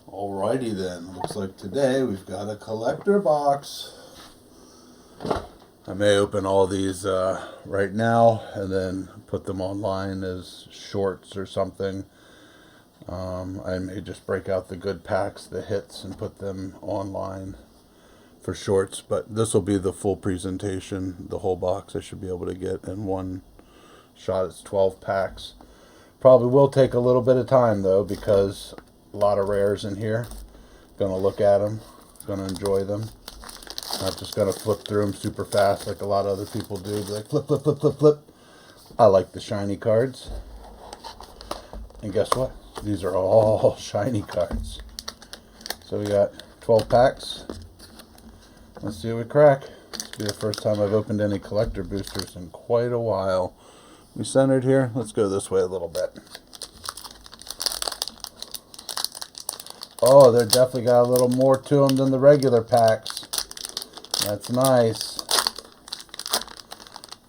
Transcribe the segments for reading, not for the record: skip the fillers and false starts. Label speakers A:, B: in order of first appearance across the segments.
A: Alrighty then, looks like today we've got a collector box. I may open all these right now and then put them online as shorts or something. I may just break out the good packs, the hits, and put them online for shorts, but this will be the full presentation, the whole box I should be able to get in one shot. It's 12 packs. Probably will take a little bit of time though, because a lot of rares in here. Gonna look at them, gonna enjoy them. Not just gonna flip through them super fast like a lot of other people do. Be like flip, flip, flip, flip, flip. I like the shiny cards. And guess what? These are all shiny cards. So we got 12 packs. Let's see what we crack. This will be the first time I've opened any collector boosters in quite a while. We centered here. Let's go this way a little bit. Oh, they're definitely got a little more to them than the regular packs. That's nice.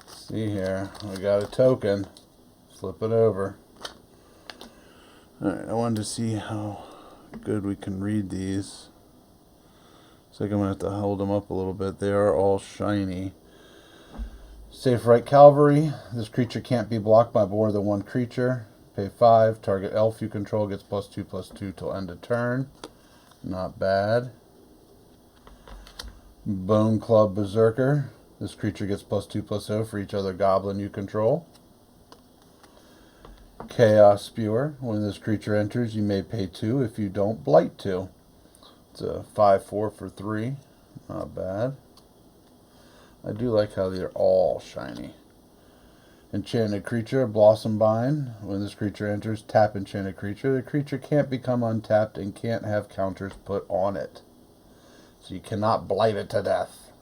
A: Let's see here. We got a token. Flip it over. Alright, I wanted to see how good we can read these. Looks like I'm going to have to hold them up a little bit. They are all shiny. Safe Right Cavalry. This creature can't be blocked by more than one creature. Pay 5. Target elf you control gets +2/+2 till end of turn. Not bad. Bone Club Berserker. This creature gets +2/+0 for each other goblin you control. Chaos Spewer. When this creature enters, you may pay 2. If you don't, blight 2. It's a 5/4 for 3. Not bad. I do like how they're all shiny. Enchanted Creature, Blossom Bind. When this creature enters, tap Enchanted Creature. The creature can't become untapped and can't have counters put on it. So you cannot blight it to death.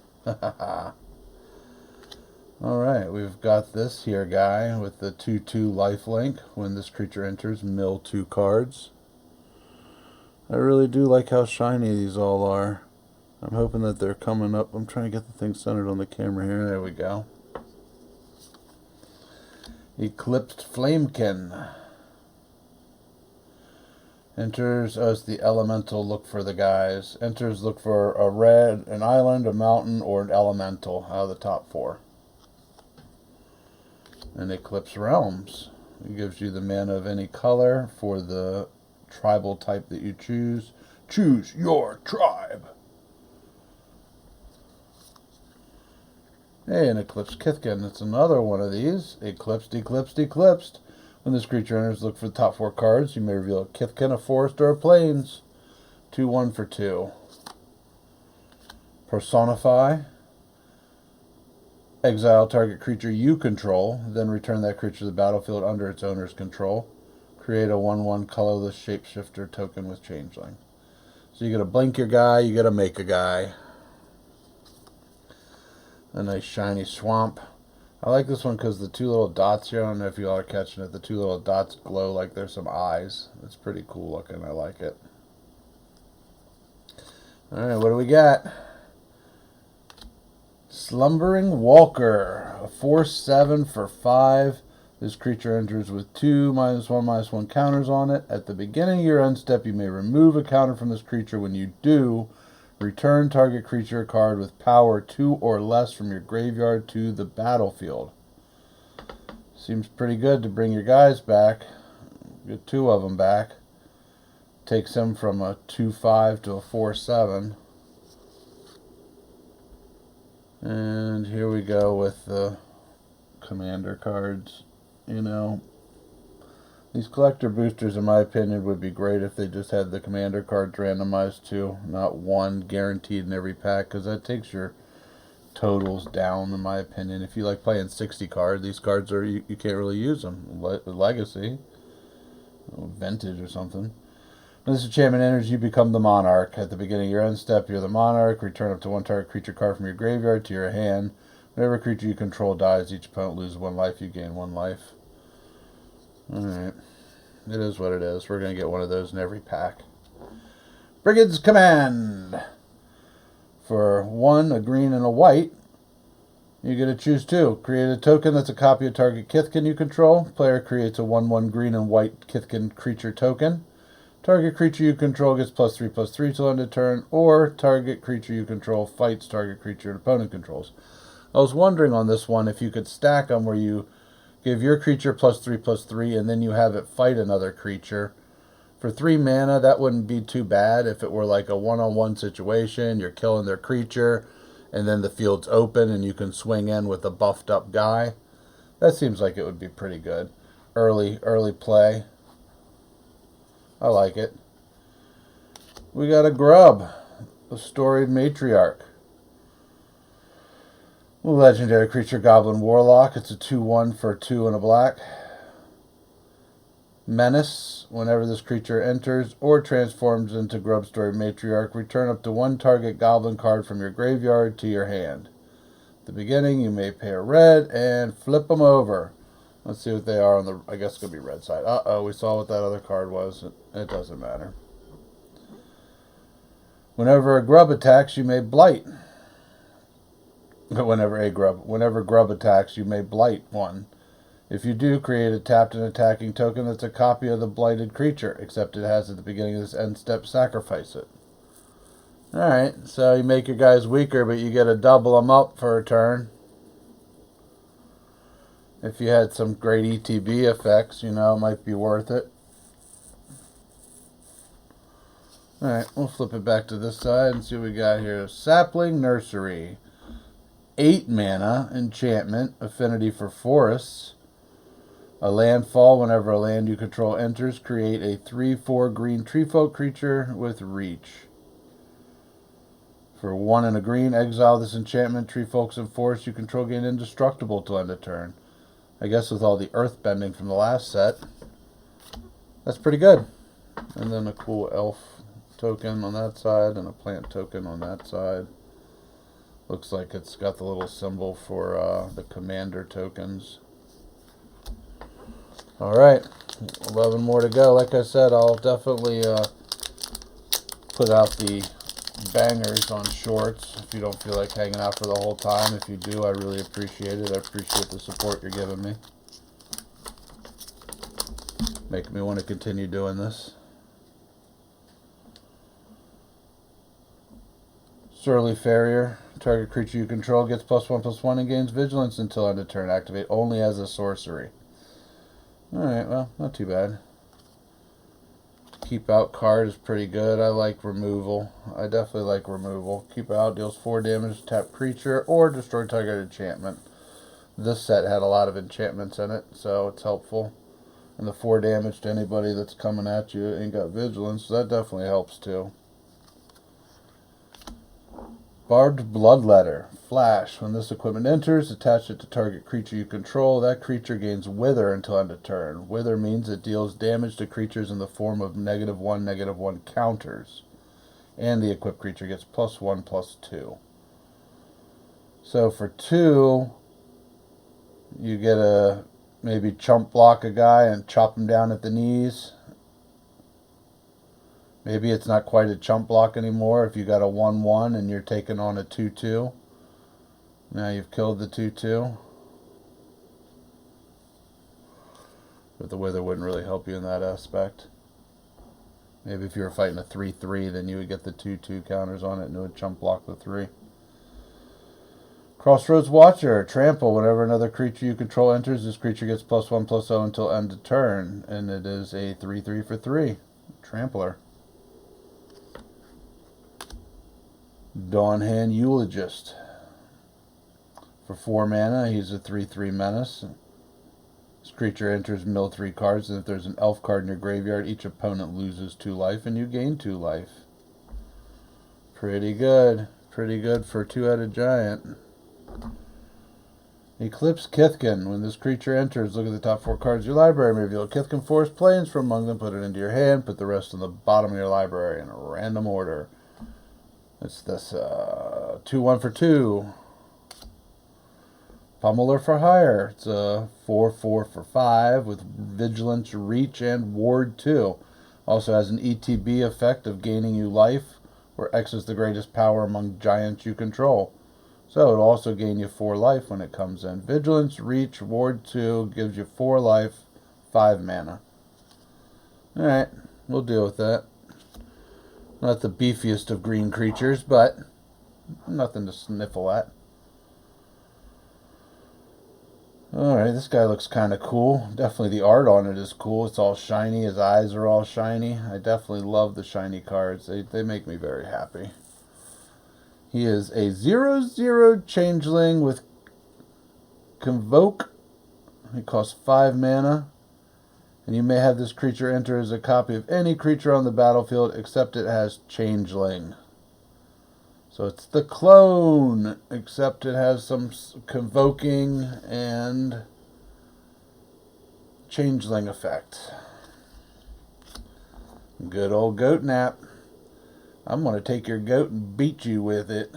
A: Alright, we've got this here guy with the 2/2 lifelink. When this creature enters, mill 2 cards. I really do like how shiny these all are. I'm hoping that they're coming up. I'm trying to get the thing centered on the camera here. There we go. Eclipsed Flamekin. Enters as the elemental. Look for the guys. Enters, look for a red, an island, a mountain, or an elemental out of the top 4. And Eclipse Realms. It gives you the mana of any color for the tribal type that you choose. Choose your tribe. Hey, an Eclipsed Kithkin. It's another one of these. Eclipsed, Eclipsed, Eclipsed. When this creature enters, look for the top 4 cards. You may reveal a Kithkin, a forest, or a plains. 2/1 for 2. Personify. Exile target creature you control. Then return that creature to the battlefield under its owner's control. Create a 1/1 colorless shapeshifter token with changeling. So you gotta blink your guy, you gotta make a guy. A nice shiny swamp. I like this one because the 2 little dots here, I don't know if you all are catching it, the 2 little dots glow like there's some eyes. It's pretty cool looking, I like it. Alright, what do we got? Slumbering Walker. A 4/7 for 5. This creature enters with 2 -1/-1 counters on it. At the beginning of your end step, you may remove a counter from this creature. When you do, return target creature card with power 2 or less from your graveyard to the battlefield. Seems pretty good to bring your guys back. Get 2 of them back. Takes them from a 2/5 to a 4/7. And here we go with the commander cards. You know, these collector boosters, in my opinion, would be great if they just had the commander cards randomized too, not 1 guaranteed in every pack, because that takes your totals down, in my opinion. If you like playing 60 cards, these cards are, you can't really use them. Legacy, vintage or something. When this enchantment enters, you become the monarch. At the beginning of your end step, you're the monarch. Return up to 1 target creature card from your graveyard to your hand. Whenever creature you control dies, each opponent loses 1 life. You gain 1 life. Alright. It is what it is. We're going to get one of those in every pack. Brigade's Command. For 1, a green, and a white, you get to choose 2. Create a token that's a copy of target Kithkin you control. Player creates a 1/1 green and white Kithkin creature token. Target creature you control gets +3/+3 till end of turn, or target creature you control fights target creature an opponent controls. I was wondering on this one if you could stack them where you give your creature +3/+3 and then you have it fight another creature. For 3 mana, that wouldn't be too bad if it were like a one-on-one situation. You're killing their creature, and then the field's open and you can swing in with a buffed up guy. That seems like it would be pretty good. Early play. I like it. We got a Grub, a Storied Matriarch. Legendary creature, Goblin Warlock. It's a 2/1 for 2 and a black. Menace. Whenever this creature enters or transforms into Grub Storied Matriarch, return up to 1 target goblin card from your graveyard to your hand. At the beginning, you may pay a red and flip them over. Let's see what they are on the, I guess it's going to be red side. Uh-oh, we saw what that other card was. It doesn't matter. Whenever a Grub attacks, you may blight. Whenever Grub attacks, you may blight 1. If you do, create a tapped and attacking token that's a copy of the blighted creature, except it has at the beginning of this end step, sacrifice it. Alright, so you make your guys weaker, but you get to double them up for a turn. If you had some great ETB effects, you know, it might be worth it. Alright, we'll flip it back to this side and see what we got here. Sapling Nursery. 8 mana, enchantment, affinity for forests. A landfall, whenever a land you control enters, create a 3/4 green treefolk creature with reach. For 1 and a green, exile this enchantment. Treefolks and forests you control gain indestructible till end of turn. I guess with all the earth bending from the last set, that's pretty good. And then a cool elf token on that side and a plant token on that side. Looks like it's got the little symbol for the commander tokens. Alright, 11 more to go. Like I said, I'll definitely put out the bangers on shorts if you don't feel like hanging out for the whole time. If you do, I really appreciate it. I appreciate the support you're giving me. Making me want to continue doing this. Surly Farrier. Target creature you control gets +1/+1 and gains vigilance until end of turn. Activate only as a sorcery. Alright, well, not too bad. Keep out card is pretty good. I like removal. I definitely like removal. Keep out deals 4 damage to tap creature or destroy target enchantment. This set had a lot of enchantments in it, so it's helpful. And the 4 damage to anybody that's coming at you ain't got vigilance, so that definitely helps too. Barbed Bloodletter. Flash. When this equipment enters, attach it to target creature you control. That creature gains Wither until end of turn. Wither means it deals damage to creatures in the form of -1/-1 counters. And the equipped creature gets +1/+2. So for 2, you get a maybe chump block a guy and chop him down at the knees. Maybe it's not quite a chump block anymore if you got a 1/1 and you're taking on a 2/2. Now you've killed the 2/2. But the Wither wouldn't really help you in that aspect. Maybe if you were fighting a 3/3, then you would get the 2/2 counters on it and it would chump block the 3. Crossroads Watcher. Trample. Whenever another creature you control enters, this creature gets +1/+0 until end of turn. And it is a 3/3 for 3. Trampler. Dawnhand Eulogist. For 4 mana, he's a 3/3 menace. This creature enters, mill 3 cards, and if there's an elf card in your graveyard, each opponent loses 2 life, and you gain 2 life. Pretty good. Pretty good for a 2-headed giant. Eclipsed Kithkin. When this creature enters, look at the top 4 cards of your library and reveal a Kithkin Forest Plains from among them, put it into your hand, put the rest on the bottom of your library in a random order. It's this 2/1 for 2. Pummeler for Hire. It's a 4/4 for 5 with Vigilance, Reach, and Ward 2. Also has an ETB effect of gaining you life, where X is the greatest power among giants you control. So it'll also gain you 4 life when it comes in. Vigilance, Reach, Ward 2 gives you 4 life, 5 mana. Alright, We'll deal with that. Not the beefiest of green creatures, but nothing to sniffle at. Alright, this guy looks kind of cool. Definitely the art on it is cool. It's all shiny. His eyes are all shiny. I definitely love the shiny cards. They make me very happy. He is a 0/0 changeling with Convoke. He costs 5 mana. And you may have this creature enter as a copy of any creature on the battlefield except it has changeling. So it's the clone, except it has some convoking and changeling effect. Good old goat nap. I'm going to take your goat and beat you with it.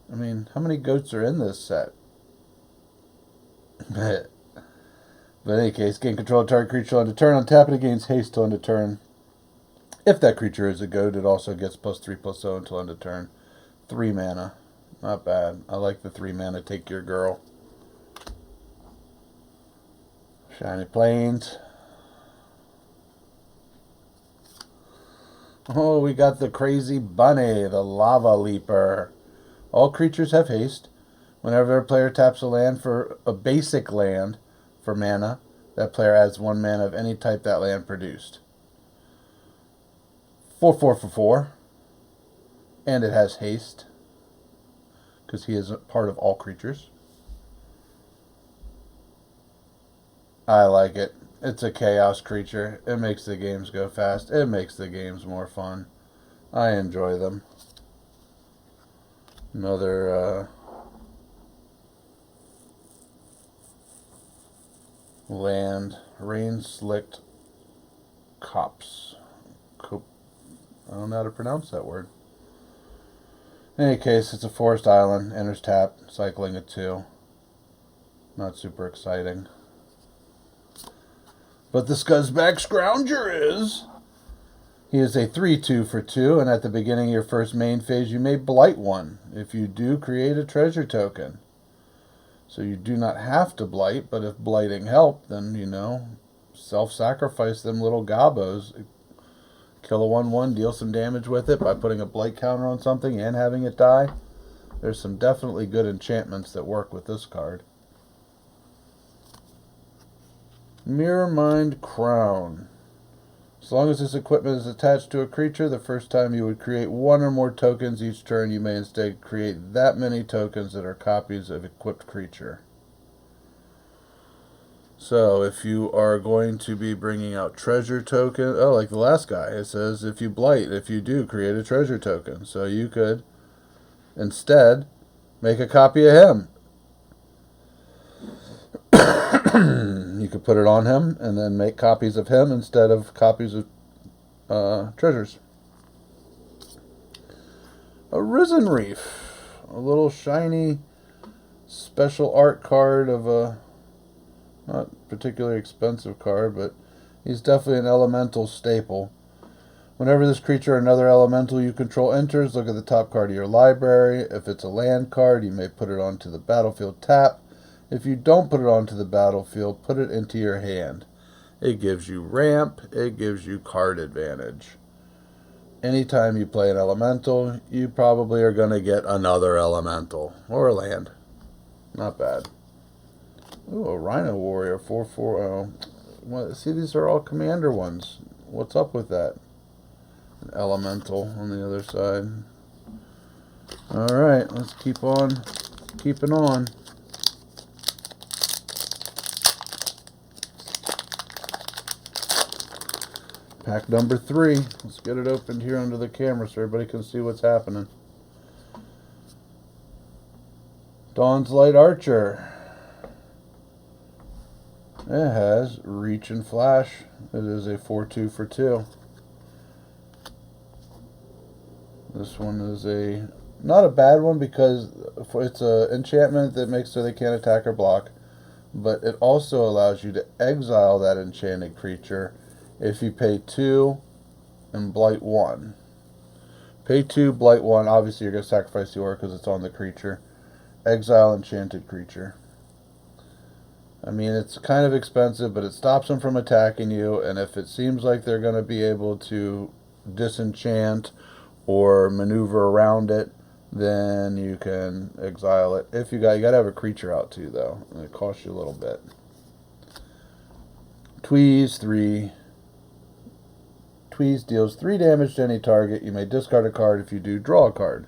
A: I mean, how many goats are in this set? But in any case, gain control of target creature on the turn. On tap, it gains haste till end of turn. If that creature is a goat, it also gets +3/+0 until end of turn. 3 mana. Not bad. I like the 3 mana. Take your girl. Shiny Plains. Oh, we got the crazy bunny, the lava leaper. All creatures have haste. Whenever a player taps a land for a basic land for mana, that player adds 1 mana of any type that land produced. 4/4/4, and it has haste because he is a part of all creatures. I like it. It's a chaos creature. It makes the games go fast. It makes the games more fun. I enjoy them. Another land, rain-slicked copse. I don't know how to pronounce that word. In any case, it's a forest island. Enters tap, cycling at 2. Not super exciting. But the Scuzzbag Scrounger is. He is a 3/2 for 2, and at the beginning of your first main phase, you may blight 1. If you do, create a treasure token. So you do not have to blight, but if blighting helped, then, you know, self-sacrifice them little gobos. Kill a 1/1, deal some damage with it by putting a blight counter on something and having it die. There's some definitely good enchantments that work with this card. Mirror Mind Crown. As long as this equipment is attached to a creature, the first time you would create 1 or more tokens each turn, you may instead create that many tokens that are copies of equipped creature. So if you are going to be bringing out treasure token, oh, like the last guy, it says if you blight, if you do, create a treasure token. So you could instead make a copy of him. You could put it on him and then make copies of him instead of copies of treasures. A Risen Reef. A little shiny special art card of a not particularly expensive card, but he's definitely an elemental staple. Whenever this creature or another elemental you control enters, look at the top card of your library. If it's a land card, you may put it onto the battlefield tap. If you don't put it onto the battlefield, put it into your hand. It gives you ramp, it gives you card advantage. Anytime you play an elemental, you probably are going to get another elemental or a land. Not bad. Ooh, a Rhino Warrior 4/4. Well, see, these are all commander ones. What's up with that? An elemental on the other side. Alright, let's keep on keeping on. Pack number 3. Let's get it opened here under the camera so everybody can see what's happening. Dawn's Light Archer. It has Reach and Flash. It is a 4/2 for 2. This one is not a bad one because it's an enchantment that makes so they can't attack or block, but it also allows you to exile that enchanted creature if you pay 2 and blight 1. Pay 2, blight 1. Obviously, you're going to sacrifice the aura because it's on the creature. Exile enchanted creature. I mean, it's kind of expensive, but it stops them from attacking you, and if it seems like they're going to be able to disenchant or maneuver around it, then you can exile it. If you got to have a creature out too, though, and it costs you a little bit. Tweeze 3. Tweeze deals 3 damage to any target. You may discard a card. If you do, draw a card.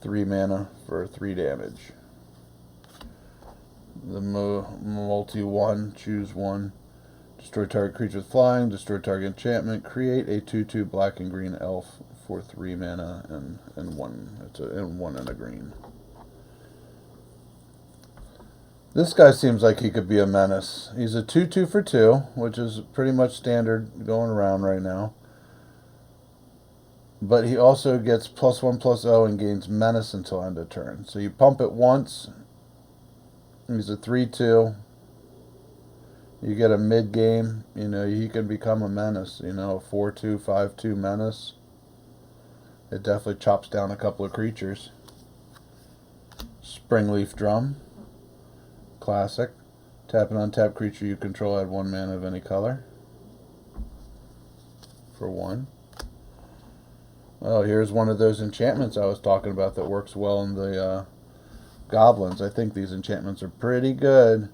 A: 3 mana for 3 damage. The multi-1, choose 1. Destroy target creature with flying, destroy target enchantment, create a 2/2 black and green elf for 3 mana and 1. It's a 1 and a green. This guy seems like he could be a menace. He's a 2/2 for 2, which is pretty much standard going around right now. But he also gets +1/+0 and gains menace until end of turn. So you pump it once. He's a 3/2. You get a mid-game, he can become a menace, a 4/2, 5/2 menace. It definitely chops down a couple of creatures. Springleaf Drum. Classic. Tap an untapped creature you control, add 1 mana of any color. For 1. Oh, here's one of those enchantments I was talking about that works well in the goblins. I think these enchantments are pretty good.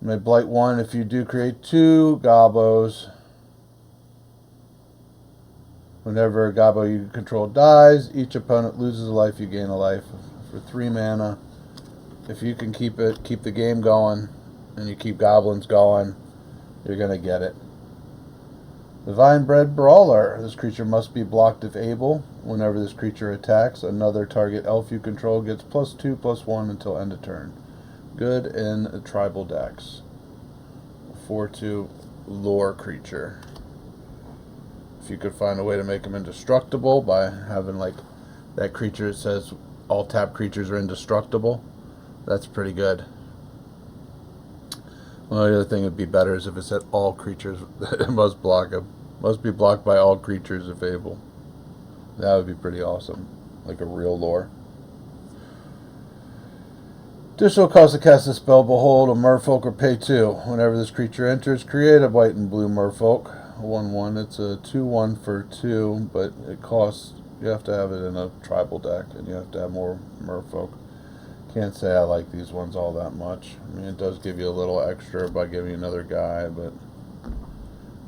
A: You may blight 1 if you do create 2 gobos. Whenever a gobbo you control dies, each opponent loses a life, you gain a life for 3 mana. If you can keep the game going, and you keep goblins going, you're going to get it. The Vinebred Brawler. This creature must be blocked if able. Whenever this creature attacks, another target elf you control gets +2/+1 until end of turn. Good in tribal decks. 4/2 lore creature. If you could find a way to make him indestructible by having like that creature that says all tap creatures are indestructible, that's pretty good. Well, the other thing would be better is if it said all creatures must block him. Must be blocked by all creatures if able. That would be pretty awesome. Like a real lore. Additional cost to cast this spell, behold a merfolk or pay 2. Whenever this creature enters, create a white and blue merfolk. 1/1. It's a 2/1 for 2, but it costs, you have to have it in a tribal deck, and you have to have more merfolk. Can't say I like these ones all that much. I mean, it does give you a little extra by giving you another guy, but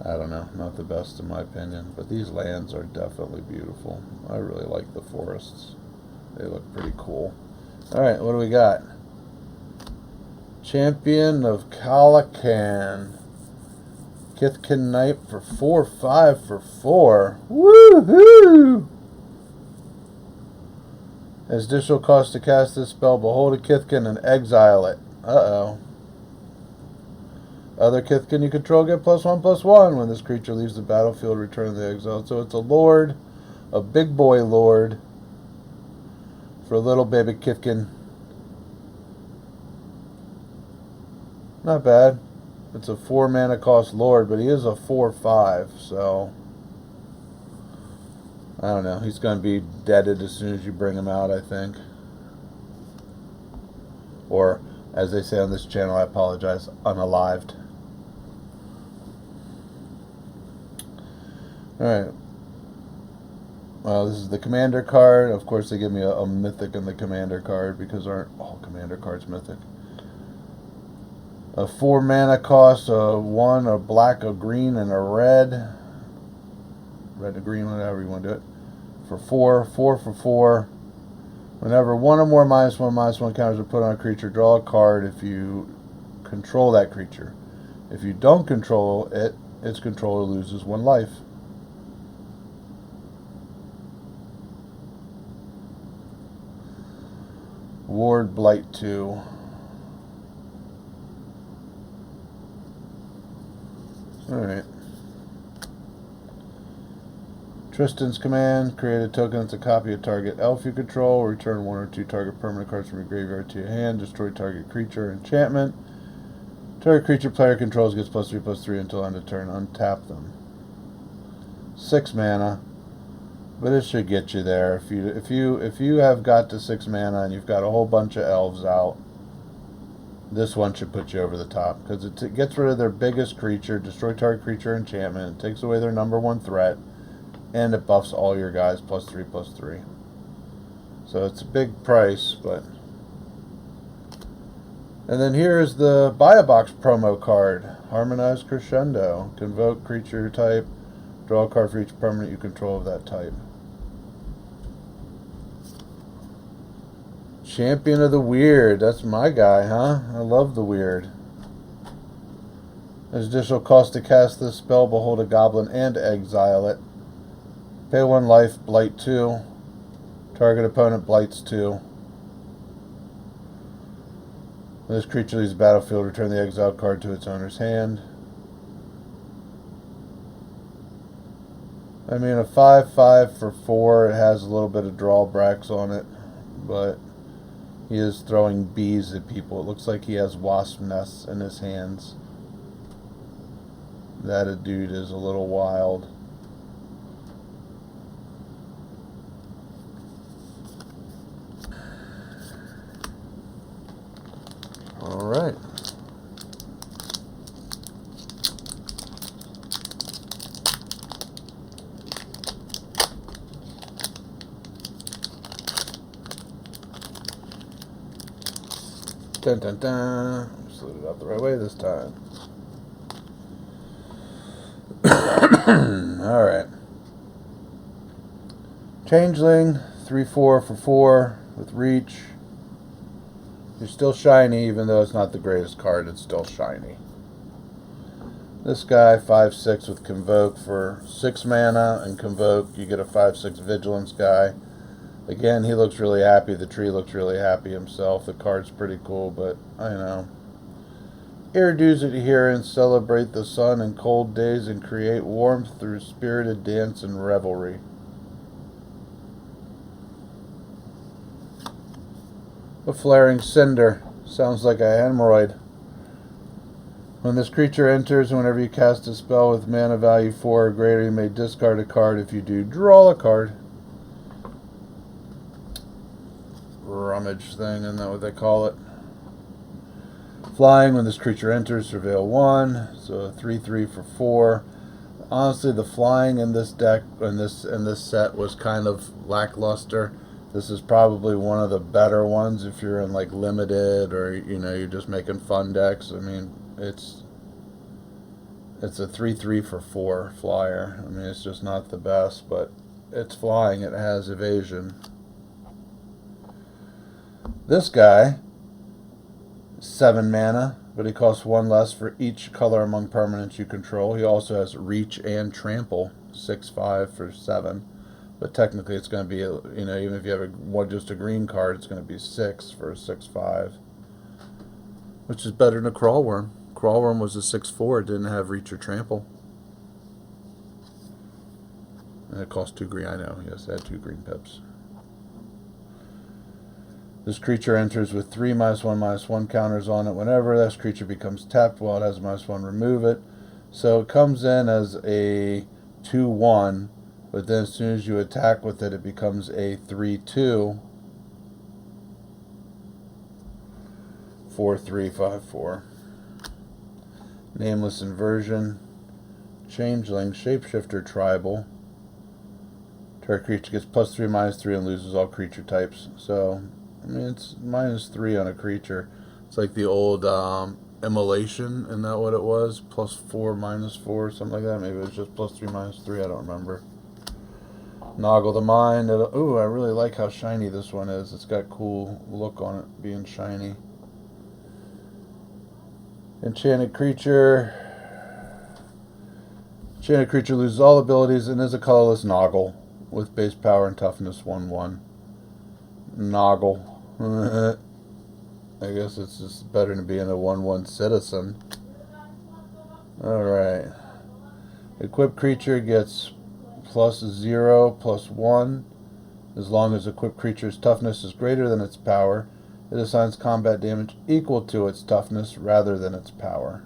A: I don't know, not the best in my opinion. But these lands are definitely beautiful. I really like the forests. They look pretty cool. Alright, what do we got? Champion of Calacan. Kithkin Knight for 4/5 for 4. Woohoo! As additional cost to cast this spell, behold a Kithkin and exile it. Uh-oh. Other Kithkin you control get +1/+1. When this creature leaves the battlefield, return to the exile. So it's a lord, a big boy lord, for a little baby Kithkin. Not bad. It's a 4 mana cost lord, but he is a 4/5, so I don't know. He's going to be deaded as soon as you bring him out, I think. Or, as they say on this channel, I apologize, unalived. Alright. This is the commander card. Of course, they give me a mythic in the commander card because aren't all commander cards mythic. A 4 mana cost, a 1, a black, a green, and a red. Red to green, whatever you want to do it. For 4, 4 for 4. Whenever one or more -1/-1 counters are put on a creature, draw a card if you control that creature. If you don't control it, its controller loses 1 life. Ward Blight 2. Alright. Tristan's command. Create a token that's a copy of target elf you control. Return 1 or 2 target permanent cards from your graveyard to your hand. Destroy target creature enchantment. Target creature player controls gets +3/+3 until end of turn. Untap them. 6 mana. But it should get you there. If you have got to 6 mana and you've got a whole bunch of elves out, this one should put you over the top, because it gets rid of their biggest creature, destroy target creature enchantment, it takes away their #1 threat, and it buffs all your guys +3/+3. So it's a big price, but... And then here is the Buy a Box promo card. Harmonized Crescendo. Convoke creature type. Draw a card for each permanent you control of that type. Champion of the Weird. That's my guy, huh? I love the Weird. There's additional cost to cast this spell. Behold a goblin and exile it. Pay 1 life, blight 2. Target opponent blights 2. When this creature leaves the battlefield, return the exiled card to its owner's hand. I mean, a 5/5 for 4, it has a little bit of drawbacks on it, but he is throwing bees at people. It looks like he has wasp nests in his hands. That dude is a little wild. All right. Dun dun dun. Slid it out the right way this time. All right. Changeling, 3/4 for 4 with reach. You're still shiny, even though it's not the greatest card, it's still shiny. This guy, 5/6 with Convoke for 6 mana, and Convoke, you get a 5/6 Vigilance guy. Again, he looks really happy, the tree looks really happy himself, the card's pretty cool, but, I know. Introduce it here and celebrate the sun and cold days and create warmth through spirited dance and revelry. A flaring cinder. Sounds like a hemorrhoid. When this creature enters, whenever you cast a spell with mana value 4 or greater, you may discard a card. If you do, draw a card. Rummage thing, isn't that what they call it? Flying, when this creature enters, surveil 1. So 3/3 for 4. Honestly, the flying in this deck, in this set, was kind of lackluster. This is probably one of the better ones if you're in like limited, or you're just making fun decks. I mean, it's a 3/3 for 4 flyer. I mean, it's just not the best, but it's flying. It has evasion. This guy, 7 mana, but he costs 1 less for each color among permanents you control. He also has reach and trample, 6/5 for 7. But technically it's going to be, even if you have just a green card, it's going to be 6 for a 6/5. Which is better than a Crawlworm. Crawlworm was a 6/4, it didn't have reach or trample. And it cost 2 green, I know, yes, it had 2 green pips. This creature enters with 3 -1/-1 counters on it. Whenever this creature becomes tapped while it has -1, remove it. So it comes in as a 2/1. But then as soon as you attack with it, it becomes a 3/2. 4/3/5/4. Nameless Inversion. Changeling. Shapeshifter Tribal. Target creature gets +3/-3 and loses all creature types. So, I mean, it's -3 on a creature. It's like the old Immolation, isn't that what it was? +4/-4, something like that. Maybe it was just +3/-3, I don't remember. Noggle the Mind. Ooh, I really like how shiny this one is. It's got cool look on it, being shiny. Enchanted creature. Enchanted creature loses all abilities and is a colorless Noggle with base power and toughness 1/1. Noggle. I guess it's just better than being a 1/1 citizen. Alright. Equipped creature gets +0/+1. As long as equipped creature's toughness is greater than its power, it assigns combat damage equal to its toughness rather than its power.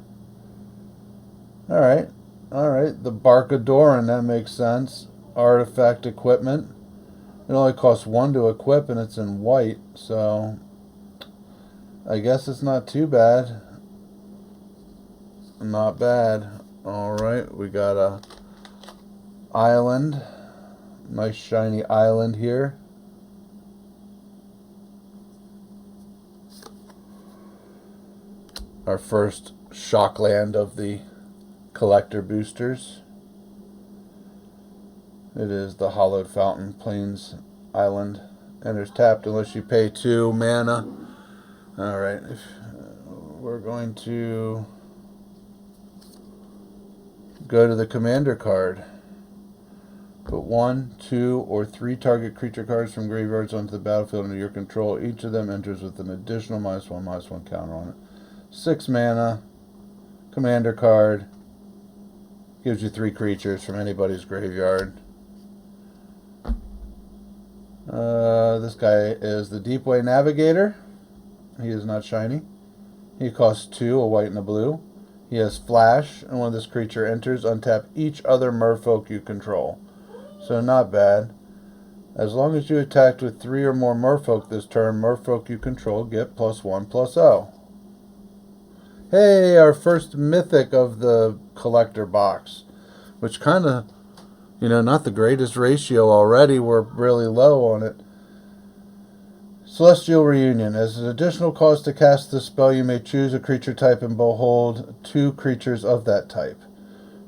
A: Alright. The Barkadoran, that makes sense. artifact equipment. It only costs 1 to equip, and it's in white, so I guess it's not too bad. Not bad. Alright, we got a island. Nice shiny island here. Our first Shockland of the collector boosters. It is the Hollowed Fountain Plains Island. Enters tapped unless you pay 2 mana. Alright, we're going to go to the commander card. Put 1, 2, or 3 target creature cards from graveyards onto the battlefield under your control. Each of them enters with an additional -1/-1 counter on it. 6 mana. Commander card. Gives you 3 creatures from anybody's graveyard. This guy is the Deepway Navigator. He is not shiny. He costs 2, a white and a blue. He has Flash, and when this creature enters, untap each other merfolk you control. So not bad. As long as you attacked with 3 or more merfolk this turn, merfolk you control get +1/+0. Hey, our first mythic of the collector box, which kind of, not the greatest ratio already. We're really low on it. Celestial Reunion. As an additional cost to cast this spell, you may choose a creature type and behold 2 creatures of that type.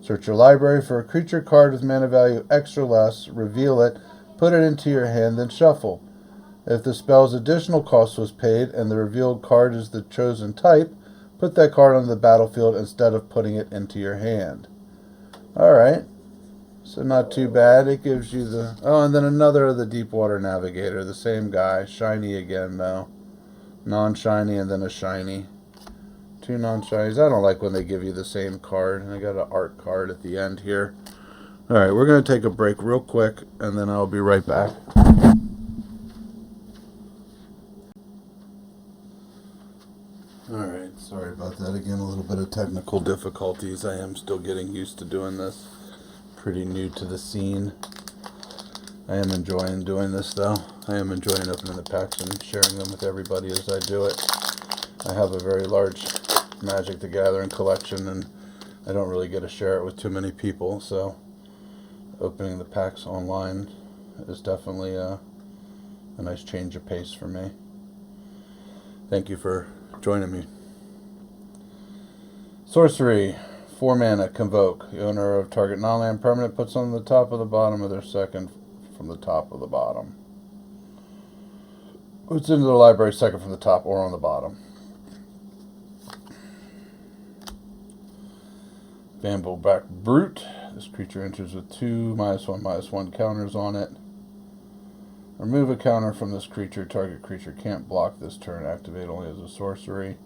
A: Search your library for a creature card with mana value X or less, reveal it, put it into your hand, then shuffle. If the spell's additional cost was paid and the revealed card is the chosen type, put that card on the battlefield instead of putting it into your hand. Alright. So not too bad. It gives you the... Oh, and then another of the Deepwater Navigator. The same guy. Shiny again, though. Non-shiny and then a shiny. 2 non-shinies. I don't like when they give you the same card. I got an art card at the end here. Alright, we're going to take a break real quick, and then I'll be right back. Alright, sorry about that again. A little bit of technical difficulties. I am still getting used to doing this. Pretty new to the scene. I am enjoying doing this, though. I am enjoying opening the packs and sharing them with everybody as I do it. I have a very large Magic the Gathering collection, and I don't really get to share it with too many people, so opening the packs online is definitely a nice change of pace for me. Thank you for joining me. Sorcery. 4 mana, Convoke. The owner of target non-land permanent puts on the top of the bottom of their second from the top of the bottom. Puts into the library second from the top or on the bottom. Bambleback Brute. This creature enters with 2 -1/-1 counters on it. Remove a counter from this creature. Target creature can't block this turn. Activate only as a sorcery.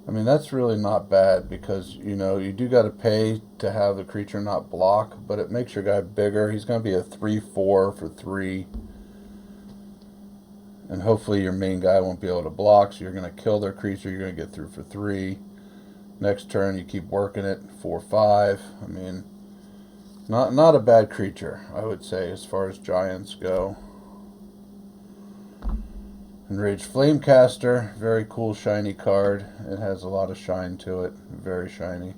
A: I mean, that's really not bad because, you do got to pay to have the creature not block, but it makes your guy bigger. He's going to be a 3/4 for 3. And hopefully your main guy won't be able to block, so you're going to kill their creature. You're going to get through for 3. Next turn, you keep working it. 4/5. I mean, not a bad creature, I would say, as far as giants go. Enraged Flamecaster, very cool shiny card. It has a lot of shine to it, very shiny.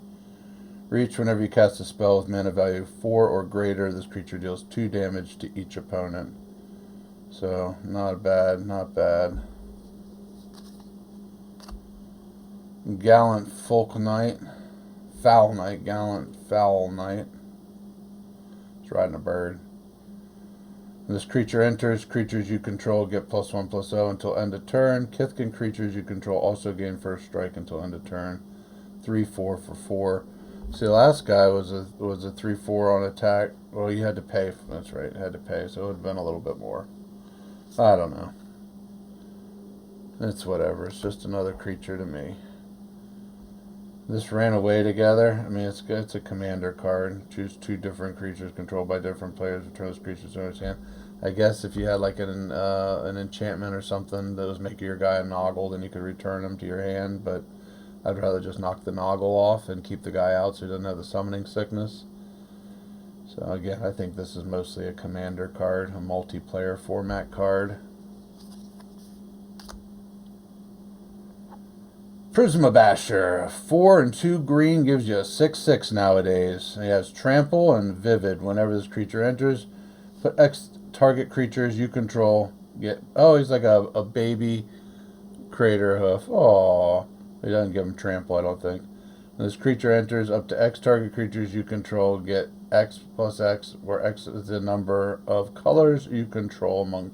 A: Reach, whenever you cast a spell with mana value 4 or greater, this creature deals 2 damage to each opponent. So, not bad, not bad. Gallant Folk Knight, Foul Knight, Gallant Foul Knight. It's riding a bird. When this creature enters, creatures you control get +1/+0 until end of turn. Kithkin creatures you control also gain first strike until end of turn. 3/4 for 4. See, the last guy was a 3/4 on attack. Well, you had to pay. That's right, you had to pay, so it would have been a little bit more. I don't know. It's whatever. It's just another creature to me. This ran away together. I mean, it's a commander card. Choose 2 different creatures controlled by different players. Return those creatures to their hand. I guess if you had like an enchantment or something that was making your guy a Noggle, then you could return him to your hand. But I'd rather just knock the Noggle off and keep the guy out so he doesn't have the summoning sickness. So again, I think this is mostly a commander card, a multiplayer format card. Prismabasher, 4 and 2 green gives you a 6/6 nowadays. He has Trample and Vivid. Whenever this creature enters, put X target creatures you control. Oh, he's like a baby Crater Hoof. Oh, he doesn't give him Trample, I don't think. When this creature enters, up to X target creatures you control get X plus X, where X is the number of colors you control among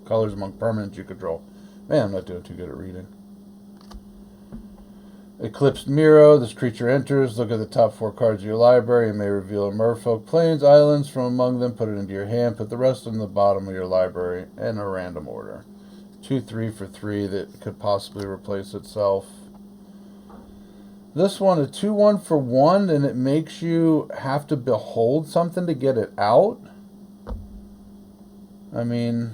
A: permanents you control. Man, I'm not doing too good at reading. Eclipsed Miro, this creature enters, look at the top 4 cards of your library. You may reveal a Merfolk Plains Islands from among them, put it into your hand, put the rest on the bottom of your library in a random order. 2/3 for 3 that could possibly replace itself. This one, a 2/1 for 1, and it makes you have to behold something to get it out. I mean,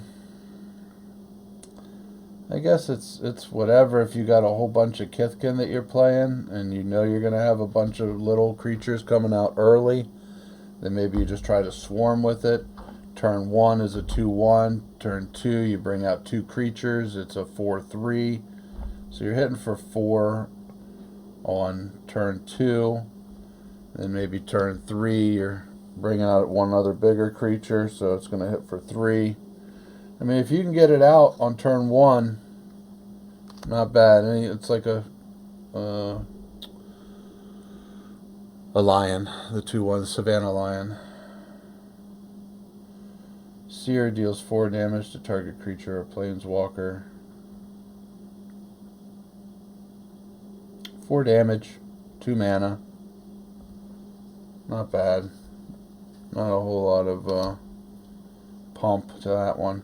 A: I guess it's whatever. If you got a whole bunch of Kithkin that you're playing and you know you're going to have a bunch of little creatures coming out early, then maybe you just try to swarm with it. Turn 1 is a 2/1. Turn 2, you bring out 2 creatures. It's a 4/3. So you're hitting for 4 on turn 2. Then maybe turn 3, you're bringing out 1 other bigger creature. So it's going to hit for 3. I mean, if you can get it out on turn 1, not bad. It's like a lion, the 2/1 Savannah Lion. Seer deals 4 damage to target creature or planeswalker. 4 damage, 2 mana. Not bad. Not a whole lot of pump to that one.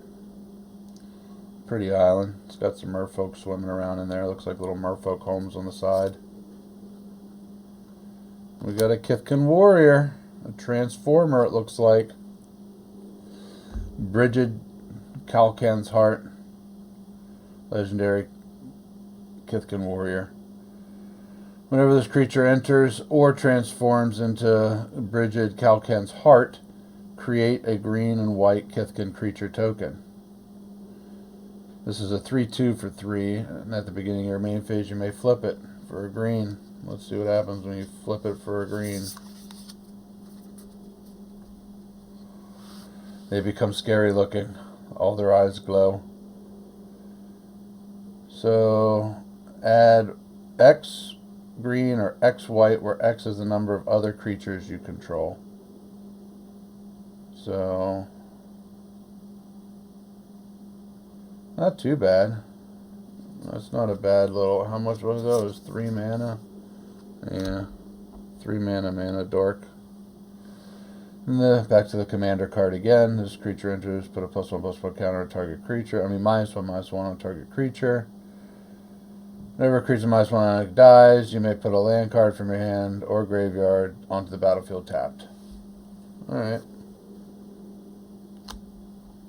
A: Pretty island. It's got some merfolk swimming around in there. Looks like little merfolk homes on the side. We got a Kithkin Warrior. A Transformer, it looks like. Brigid Kalkan's Heart. Legendary Kithkin Warrior. Whenever this creature enters or transforms into Brigid Kalkan's Heart, create a green and white Kithkin creature token. This is a 3/2 for 3, and at the beginning of your main phase you may flip it for a green. Let's see what happens when you flip it for a green. They become scary looking. All their eyes glow. So add X green or X white, where X is the number of other creatures you control. So not too bad. That's not a bad little... How much was those? 3 mana? Yeah. 3 mana dork. And back to the commander card again. This creature enters, put a +1/+1 counter on target creature. I mean, -1/-1 on target creature. Whenever a creature -1 dies, you may put a land card from your hand or graveyard onto the battlefield tapped. Alright.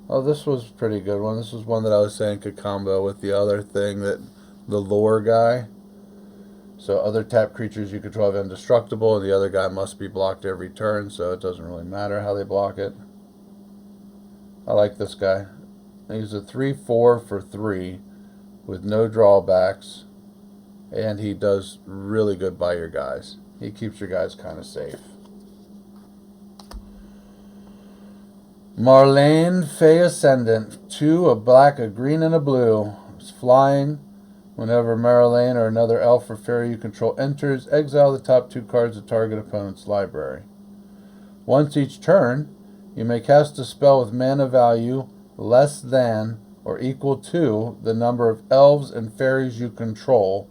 A: Oh, this was a pretty good one. This was one that I was saying could combo with the other thing, that the lore guy. So other tap creatures you control have indestructible, and the other guy must be blocked every turn, so it doesn't really matter how they block it. I like this guy. He's a 3/4 for 3 with no drawbacks, and he does really good by your guys. He keeps your guys kind of safe. Marlene Fey Ascendant. 2, a black, a green, and a blue. It's flying. Whenever Marlene or another elf or fairy you control enters, exile the top 2 cards of target opponent's library. Once each turn, you may cast a spell with mana value less than or equal to the number of elves and fairies you control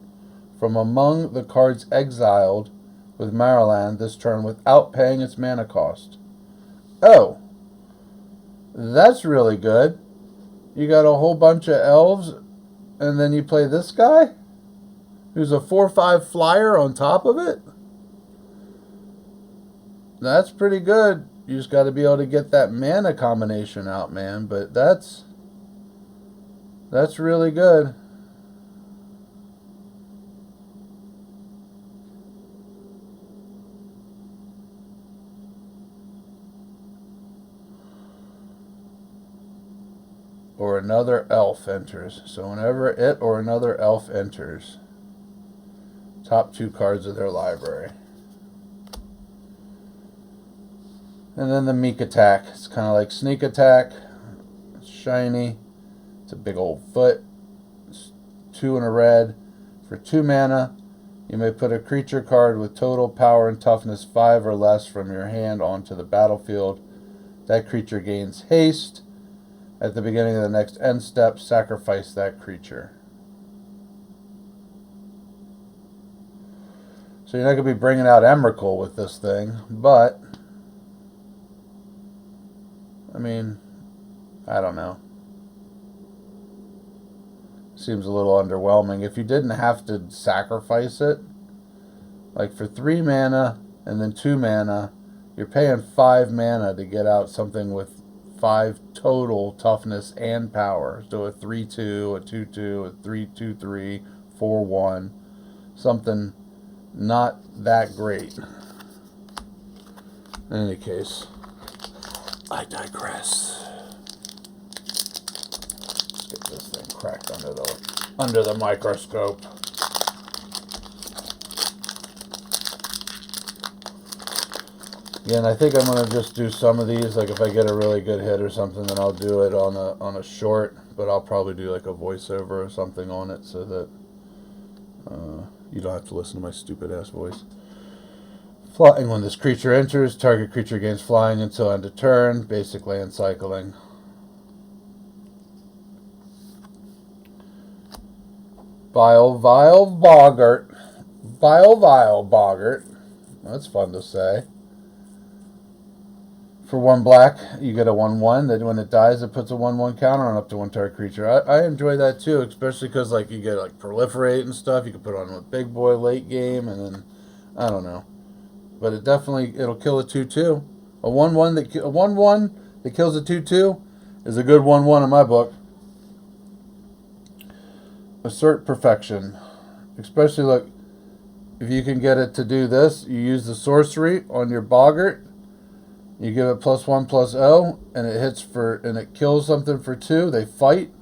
A: from among the cards exiled with Marlene this turn without paying its mana cost. Oh! That's really good. You got a whole bunch of elves, and then you play this guy, who's a 4/5 flyer on top of it. That's pretty good. You just got to be able to get that mana combination out, man. But that's really good. or another elf enters. So whenever it or another elf enters, top 2 cards of their library. And then the Meek attack. It's kind of like sneak attack. It's shiny. It's a big old foot. It's 2 and a red. For 2 mana, you may put a creature card with total power and toughness 5 or less from your hand onto the battlefield. That creature gains haste. At the beginning of the next end step, sacrifice that creature. So you're not going to be bringing out Emrakul with this thing, but I mean, I don't know. Seems a little underwhelming. If you didn't have to sacrifice it, like for 3 mana and then 2 mana, you're paying 5 mana to get out something with 5 total toughness and power. So a 3/2, a 2/2, a 3/2/3, 4/1. Something not that great. In any case, I digress. Let's get this thing cracked under the microscope. Again, I think I'm going to just do some of these. Like if I get a really good hit or something, then I'll do it on a short. But I'll probably do like a voiceover or something on it so that you don't have to listen to my stupid ass voice. Flying. When this creature enters, target creature gains flying until end of turn. Basic land cycling. Vile Boggart. Vile Boggart. That's fun to say. For 1 black, you get a 1/1. That when it dies, it puts a 1/1 counter on up to 1 target creature. I enjoy that too, especially because like you get like proliferate and stuff. You can put on with big boy late game, and then I don't know, but it'll kill a 2/2. A 1/1 that kills a 2/2 is a good 1/1 in my book. Assert perfection, especially look if you can get it to do this. You use the sorcery on your Boggart. You give it +1/+0, and it hits and it kills something for 2. They fight,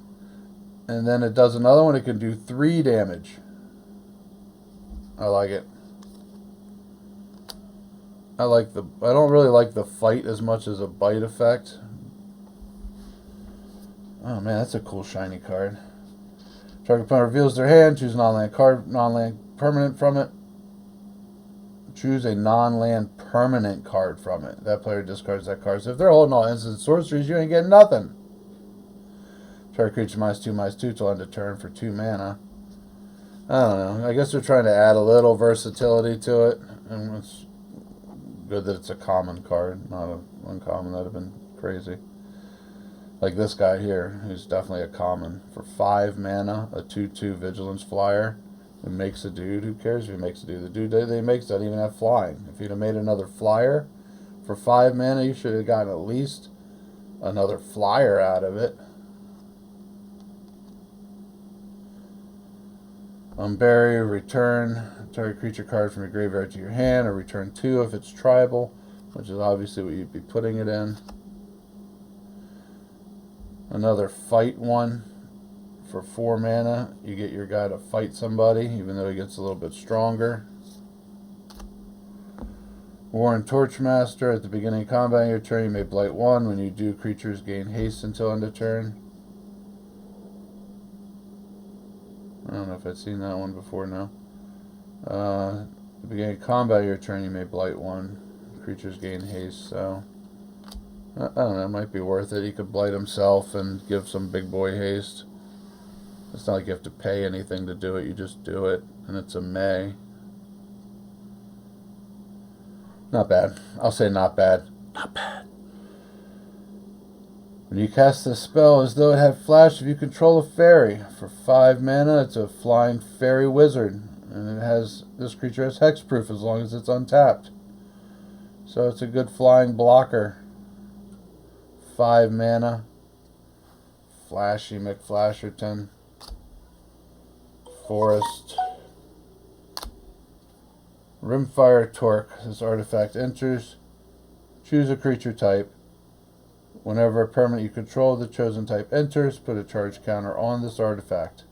A: and then it does another one. It can do 3 damage. I like it. I don't really like the fight as much as a bite effect. Oh man, that's a cool shiny card. Target opponent reveals their hand. Choose non-land permanent from it. Choose a non-land permanent card from it. That player discards that card. So if they're holding all instant sorceries, you ain't getting nothing. Target creature -2/2 till end of turn for 2 mana. I don't know. I guess they're trying to add a little versatility to it. And it's good that it's a common card, not an uncommon. That would have been crazy. Like this guy here, who's definitely a common. For 5 mana, a 2/2 Vigilance Flyer. It makes a dude. Who cares if he makes a dude? The dude that he makes doesn't even have flying. If he'd have made another flyer for 5 mana, you should have gotten at least another flyer out of it. Unbury, return target creature card from your graveyard to your hand, or return 2 if it's tribal, which is obviously what you'd be putting it in. Another fight one. For 4 mana, you get your guy to fight somebody, even though he gets a little bit stronger. Warren Torchmaster. At the beginning of combat, your turn, you may blight 1. When you do, creatures gain haste until end of turn. I don't know if I've seen that one before now. At the beginning of combat, your turn, you may blight 1. Creatures gain haste, so I don't know, it might be worth it. He could blight himself and give some big boy haste. It's not like you have to pay anything to do it, you just do it, and it's a May. Not bad. I'll say not bad. Not bad. When you cast this spell as though it had flash, if you control a fairy, for 5 mana, it's a flying fairy wizard, and this creature has hexproof as long as it's untapped. So it's a good flying blocker. 5 mana. Flashy McFlasherton. Forest. Rimfire Torque. This artifact enters. Choose a creature type. Whenever a permanent you control the chosen type enters, put a charge counter on this artifact.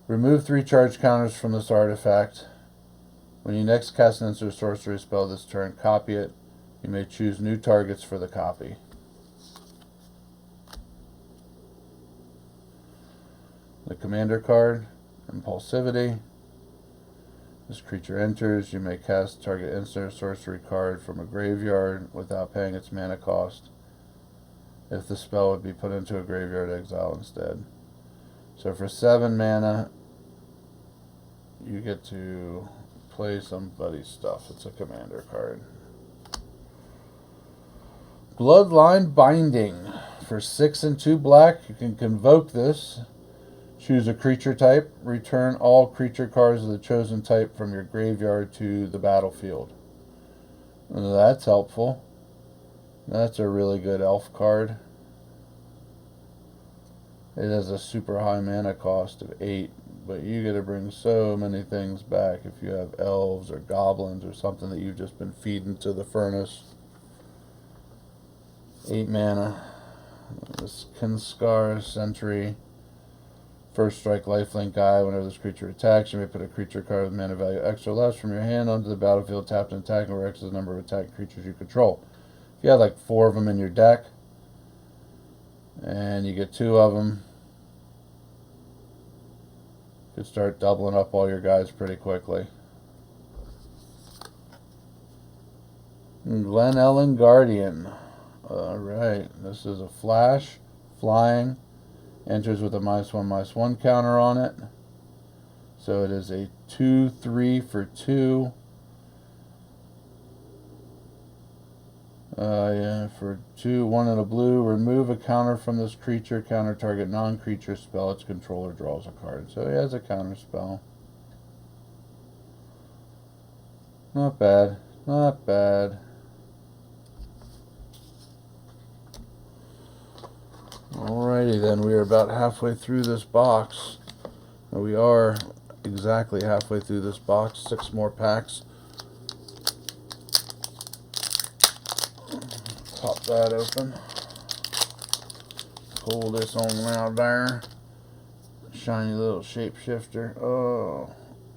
A: Remove 3 charge counters from this artifact. When you next cast an instant sorcery spell this turn, copy it. You may choose new targets for the copy. The commander card, Impulsivity. This creature enters, you may cast target instant sorcery card from a graveyard without paying its mana cost. If the spell would be put into a graveyard exile instead. So for 7 mana, you get to play somebody's stuff. It's a commander card. Bloodline Binding. For 6 and 2 black, you can convoke this. Choose a creature type. Return all creature cards of the chosen type from your graveyard to the battlefield. And that's helpful. That's a really good elf card. It has a super high mana cost of 8, but you get to bring so many things back if you have elves or goblins or something that you've just been feeding to the furnace. 8 mana. This Kinskar Sentry. First strike lifelink guy. Whenever this creature attacks, you may put a creature card with mana value X or less from your hand onto the battlefield, tapped and attacking, where X is the number of attack creatures you control. If you have like 4 of them in your deck, and you get 2 of them, you could start doubling up all your guys pretty quickly. Glen Ellen Guardian. Alright, this is a flash, flying. Enters with a -1/-1 counter on it. So it is a 2/3 for 2. For 2, 1 and a blue. Remove a counter from this creature. Counter target non-creature spell. Its controller draws a card. So he has a counter spell. Not bad. Not bad. Alrighty then, we are about halfway through this box. We are exactly halfway through this box. 6 more packs. Pop that open. Pull this on out there. Shiny little shapeshifter. Oh,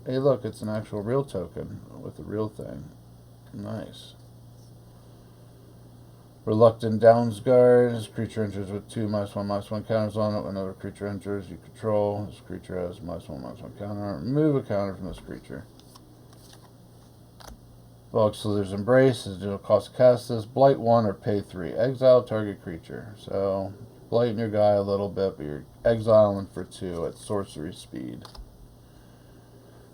A: hey look, it's an actual real token with a real thing. Nice. Reluctant Downsguard. This creature enters with 2 -1/-1 counters on it. When another creature enters you control, this creature has -1/-1 counter on it. Remove a counter from this creature. Bog Slither's Embrace. It'll cost cast this. Blight 1 or pay 3. Exile target creature. So, blighting your guy a little bit, but you're exiling for 2 at sorcery speed.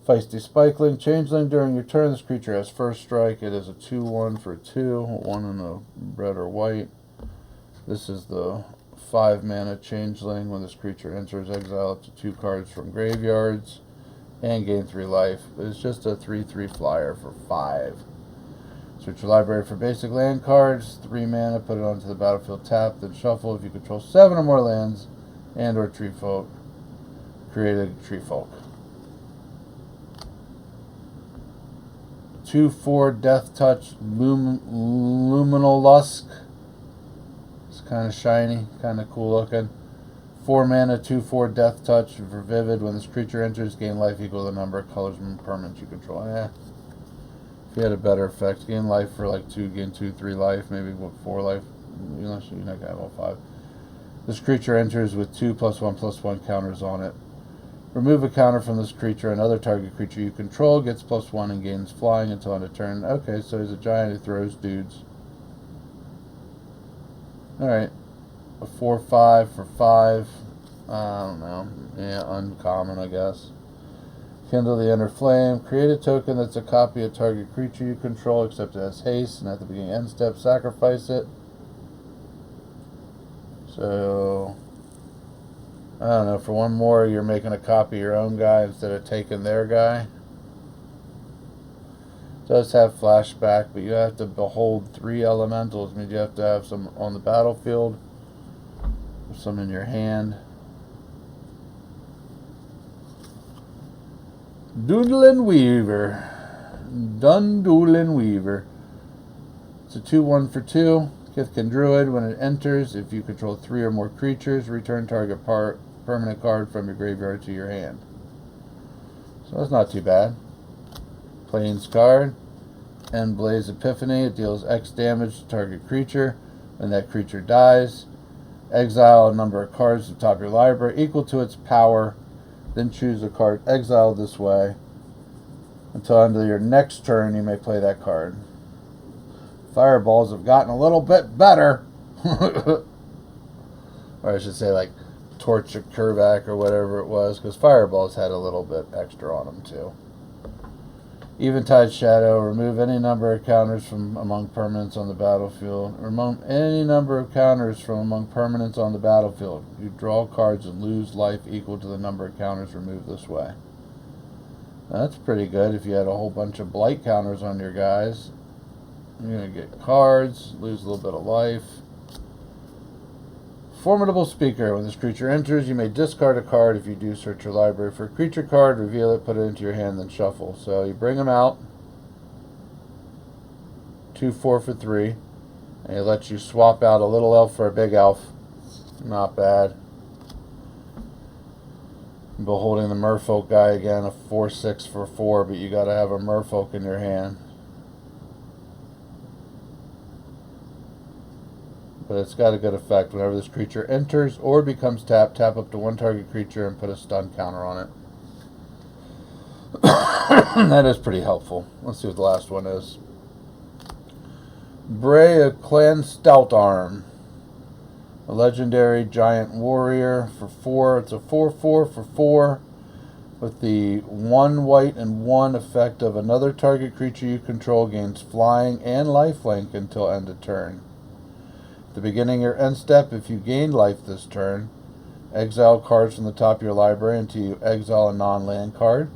A: Feisty Spikeling. Changeling. During your turn, this creature has first strike. It is a 2/1 for 2. 1 in a red or white. This is the 5 mana Changeling. When this creature enters, exile up to 2 cards from graveyards and gain 3 life. It's just a 3/3 flyer for 5. Search your library for basic land cards. 3 mana. Put it onto the battlefield tapped. Then shuffle. If you control 7 or more lands and or tree folk, create a tree folk. 2/4 Death Touch Luminal Lusk. It's kind of shiny, kind of cool looking. 4 mana, 2/4 Death Touch for Vivid. When this creature enters, gain life equal to the number of colors and permanents you control. If you had a better effect, gain life for like 2, gain 2, 3 life, maybe 4 life. Unless you're not going to have all 5. This creature enters with 2 +1/+1 counters on it. Remove a counter from this creature. Another target creature you control gets +1 and gains flying until end of turn. Okay, so he's a giant who throws dudes. Alright. A 4/5 for 5. I don't know. Yeah, uncommon, I guess. Kindle the Inner Flame. Create a token that's a copy of target creature you control, except it has haste, and at the beginning end step, sacrifice it. So, I don't know, for 1 more, you're making a copy of your own guy instead of taking their guy. It does have flashback, but you have to behold 3 elementals. It means you have to have some on the battlefield, some in your hand. Doodlin' Weaver. Dundoolin' Weaver. It's a 2/1 for 2. Kithkin Druid. When it enters, if you control 3 or more creatures, return target permanent card from your graveyard to your hand. So that's not too bad. Plains card. Endblaze Epiphany. It deals X damage to target creature. When that creature dies, exile a number of cards to the top of your library equal to its power. Then choose a card exiled this way. Until end of your next turn, you may play that card. Fireballs have gotten a little bit better. Or I should say, like, Torch of Kurvac or whatever it was, because Fireballs had a little bit extra on them, too. Eventide Shadow. Remove any number of counters from among permanents on the battlefield. Remove any number of counters from among permanents on the battlefield. You draw cards and lose life equal to the number of counters removed this way. Now, that's pretty good if you had a whole bunch of blight counters on your guys. You're going to get cards, lose a little bit of life. Formidable Speaker. When this creature enters, you may discard a card. If you do, search your library for a creature card, reveal it, put it into your hand, then shuffle. So you bring them out. 2/4 for 3. And it lets you swap out a little elf for a big elf. Not bad. Beholding the Merfolk guy again, a 4/6 for 4, but you got to have a Merfolk in your hand. But it's got a good effect. Whenever this creature enters or becomes tapped, tap up to 1 target creature and put a stun counter on it. That is pretty helpful. Let's see what the last one is. Bray of Clan Stout Arm. A legendary giant warrior for 4. It's a 4/4 for 4 with the 1 white and 1 effect of another target creature you control gains flying and lifelink until end of turn. At the beginning of your end step, if you gain life this turn, exile cards from the top of your library until you exile a non-land card.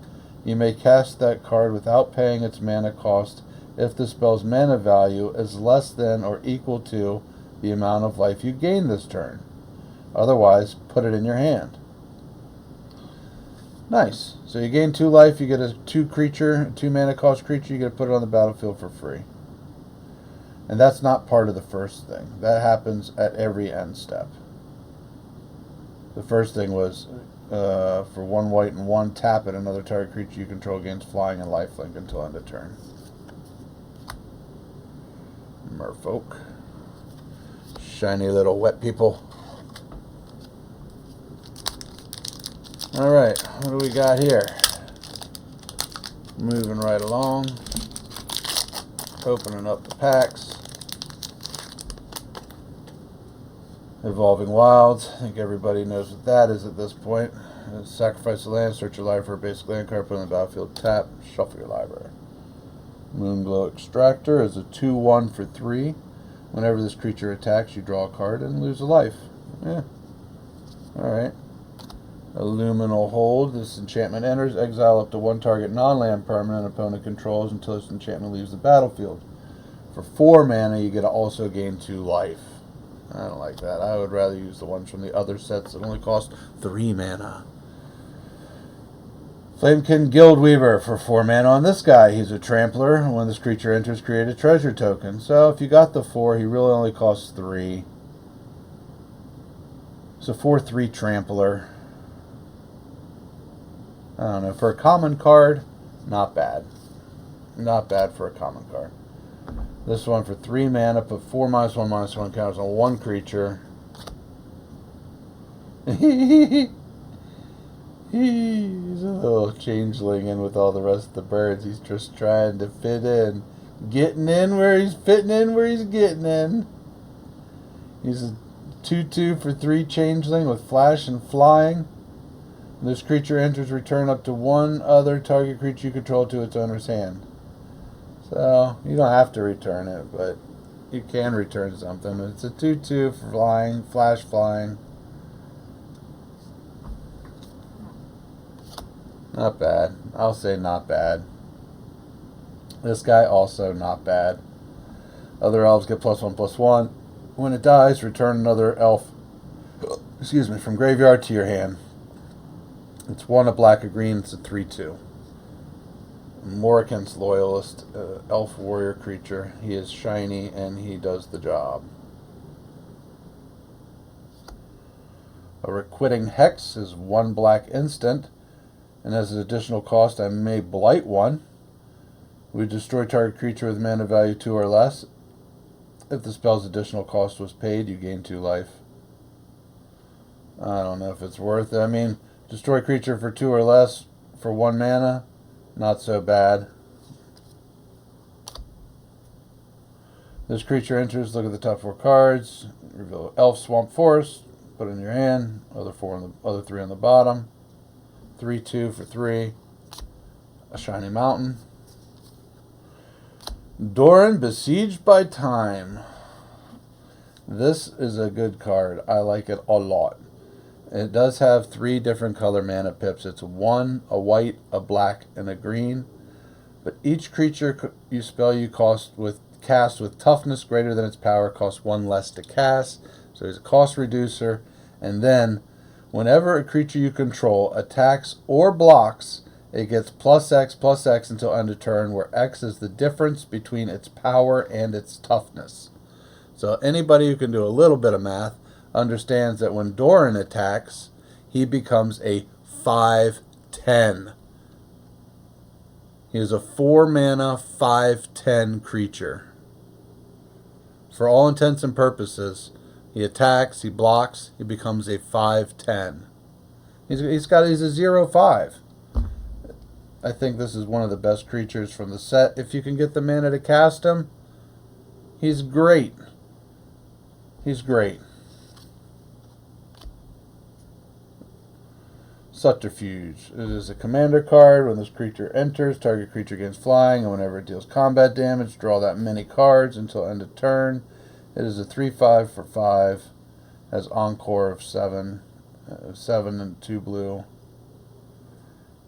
A: You may cast that card without paying its mana cost if the spell's mana value is less than or equal to the amount of life you gain this turn. Otherwise, put it in your hand. Nice. So you gain 2 life, you get a 2 mana cost creature, you get to put it on the battlefield for free. And that's not part of the first thing. That happens at every end step. The first thing was for 1 white and 1, tap it. Another target creature you control gains flying and lifelink until end of turn. Merfolk. Shiny little wet people. Alright, what do we got here? Moving right along. Opening up the packs. Evolving Wilds. I think everybody knows what that is at this point. Sacrifice a land, search your library for a basic land card, put it on the battlefield, tap, shuffle your library. Moonglow Extractor is a 2/1 for 3. Whenever this creature attacks, you draw a card and lose a life. Yeah. Alright. Illuminal Hold. This enchantment enters. Exile up to 1 target non-land permanent opponent controls until this enchantment leaves the battlefield. For 4 mana, you get to also gain 2 life. I don't like that. I would rather use the ones from the other sets that only cost 3 mana. Flamekin Guildweaver for 4 mana on this guy. He's a trampler. When this creature enters, create a treasure token. So if you got the 4, he really only costs 3. It's a 4/3 trampler. I don't know. For a common card, not bad. Not bad for a common card. This one for 3 mana, put 4/1/1 counters on 1 creature. He's a little changeling in with all the rest of the birds. He's just trying to fit in. Getting in where he's fitting in where he's getting in. He's a 2/2 for 3 changeling with flash and flying. When this creature enters, return up to 1 other target creature you control to its owner's hand. So, you don't have to return it, but you can return something. It's a 2/2 for flying, flash flying. Not bad. I'll say not bad. This guy also not bad. Other elves get +1/+1. When it dies, return another elf, from graveyard to your hand. It's 1 a black, a green. It's a 3/2. Morrigan's Loyalist, elf warrior creature. He is shiny and he does the job. A Requiting Hex is 1 black instant, and as an additional cost, I may blight one. We destroy target creature with mana value 2 or less. If the spell's additional cost was paid, you gain 2 life. I don't know if it's worth it. I mean, destroy creature for 2 or less for 1 mana, not so bad. This creature enters, look at the top 4 cards, reveal Elf, Swamp, Forest, put it in your hand, other 3 on the bottom. 3/2 for 3. A Shiny Mountain. Doran, Besieged by Time. This is a good card. I like it a lot. It does have 3 different color mana pips. It's 1, a white, a black, and a green. But each creature you cast with toughness greater than its power costs 1 less to cast. So there's a cost reducer. And then, whenever a creature you control attacks or blocks, it gets +X until end of turn, where X is the difference between its power and its toughness. So anybody who can do a little bit of math understands that when Doran attacks, he becomes a 5/10. He is a 4 mana 5/10 creature. For all intents and purposes, he attacks, he blocks, he becomes a 5/10. He's a 0/5. I think this is one of the best creatures from the set. If you can get the mana to cast him, he's great. He's great. Subterfuge. It is a commander card. When this creature enters, target creature gains flying, and whenever it deals combat damage, draw that many cards until end of turn. It is a 3/5 for 5. Has Encore of 7. 7 and 2 blue.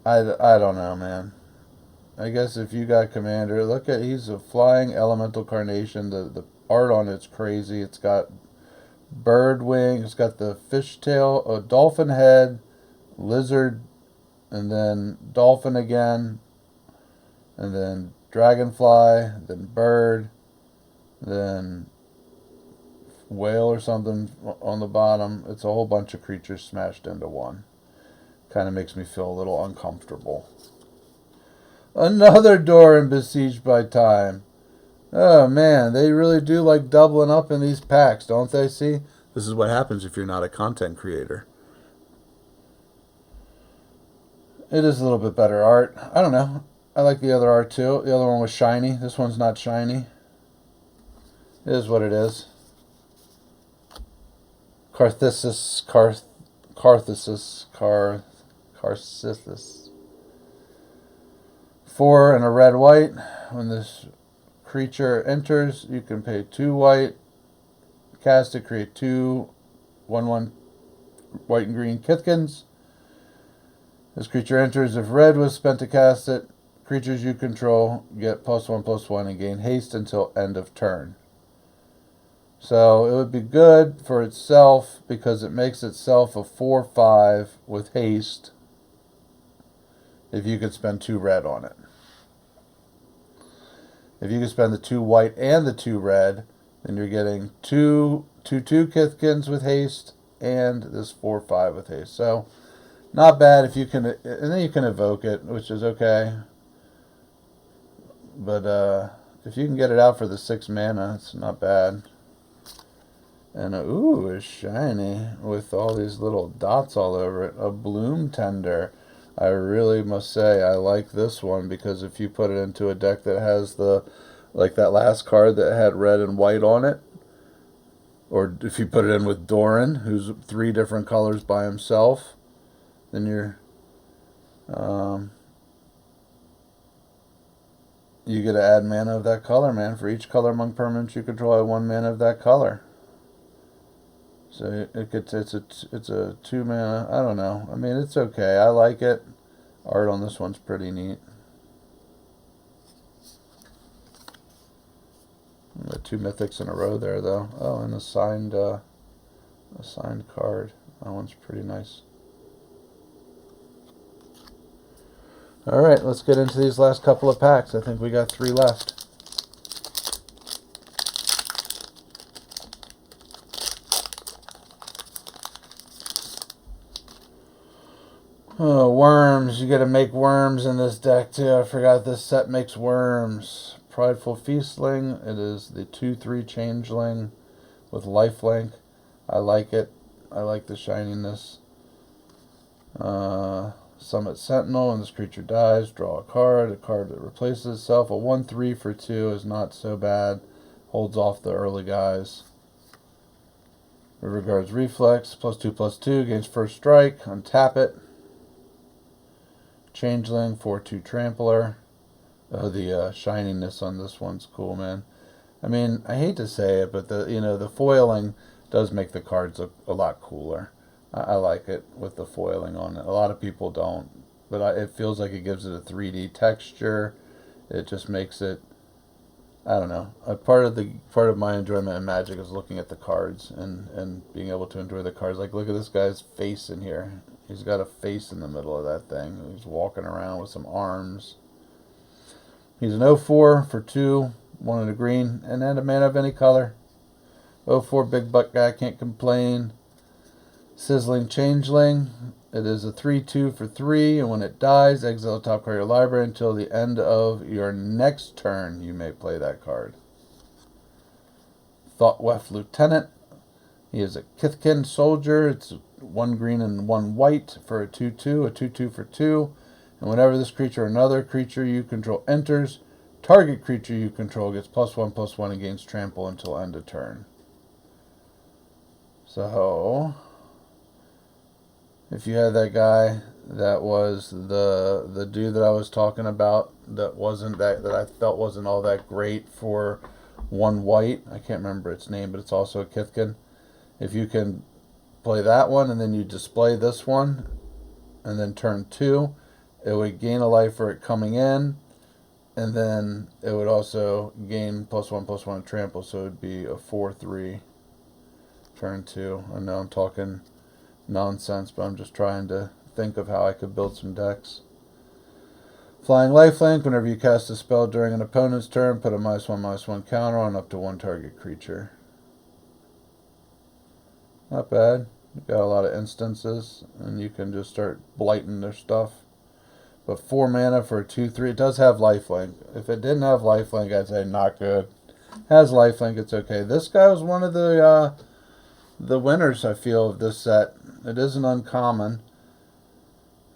A: I don't know, man. I guess if you got Commander, look at, he's a flying elemental carnation. The art on it's crazy. It's got bird wing, it's got the fishtail, a dolphin head, lizard, and then dolphin again, and then dragonfly, then bird, then whale or something on the bottom. It's a whole bunch of creatures smashed into one. Kind of makes me feel a little uncomfortable. Another Doran, Besieged by Time. Oh man, they really do like doubling up in these packs, don't they? See? This is what happens if you're not a content creator. It is a little bit better art. I don't know. I like the other art too. The other one was shiny. This one's not shiny. It is what it is. Carthithis. 4 and a red white. When this creature enters, you can pay 2 white. Cast it, create 2 1/1 white and green Kithkins. This creature enters. If red was spent to cast it, creatures you control get +1/+1 and gain haste until end of turn. So it would be good for itself because it makes itself a 4/5 with haste if you could spend 2 red on it. If you could spend the 2 white and the 2 red, then you're getting 2 Kithkins with haste and this 4/5 with haste. So not bad if you can, and then you can evoke it, which is okay. But if you can get it out for the 6 mana, it's not bad. And ooh, it's shiny with all these little dots all over it. A Bloom Tender. I really must say I like this one because if you put it into a deck that has like that last card that had red and white on it, or if you put it in with Doran, who's 3 different colors by himself, then you get to add mana of that color, man. For each color among permanents you control, add 1 mana of that color. So it's a 2 mana. I don't know. I mean, it's okay. I like it. Art on this one's pretty neat. Got 2 mythics in a row there, though. Oh, and a signed card. That one's pretty nice. Alright, let's get into these last couple of packs. I think we got 3 left. Oh, worms. You gotta make worms in this deck too. I forgot this set makes worms. Prideful Feastling. It is the 2/3 changeling with lifelink. I like it. I like the shininess. Summit Sentinel. When this creature dies, draw a card. A card that replaces itself. A 1/3 for 2 is not so bad. Holds off the early guys. Regards Reflex. +2/+2. Gains first strike. Untap it. Changeling, 4/2 Trampler. Oh, the shininess on this one's cool, man. I mean, I hate to say it, but the foiling does make the cards look a lot cooler. I like it with the foiling on it. A lot of people don't, but it feels like it gives it a 3D texture. It just makes it, I don't know. A part of my enjoyment in Magic is looking at the cards and being able to enjoy the cards. Like, look at this guy's face in here. He's got a face in the middle of that thing. He's walking around with some arms. He's an 0/4 for 2, 1 and a green, and then a mana of any color. 0/4 big butt guy, can't complain. Sizzling Changeling. It is a 3/2 for 3, and when it dies, exile the top card of your library until the end of your next turn. You may play that card. Thoughtweft Lieutenant. He is a Kithkin soldier. It's 1 green and 1 white for a 2/2, a 2/2 for 2. And whenever this creature or another creature you control enters, target creature you control gets +1/+1 and gains trample until end of turn. So, if you had that guy that was the dude that I was talking about that I felt wasn't all that great for 1 white, I can't remember its name, but it's also a Kithkin. If you can play that one and then you display this one and then turn 2, it would gain a life for it coming in, and then it would also gain +1/+1 trample, so it would be a 4/3 turn 2. I know I'm talking nonsense, but I'm just trying to think of how I could build some decks. Flying Lifelink. Whenever you cast a spell during an opponent's turn, put a -1/-1 counter on up to 1 target creature. Not bad. You've got a lot of instances, and you can just start blighting their stuff. But 4 mana for a 2/3. It does have lifelink. If it didn't have lifelink, I'd say not good. Has lifelink, it's okay. This guy was one of the winners, I feel, of this set. It isn't uncommon.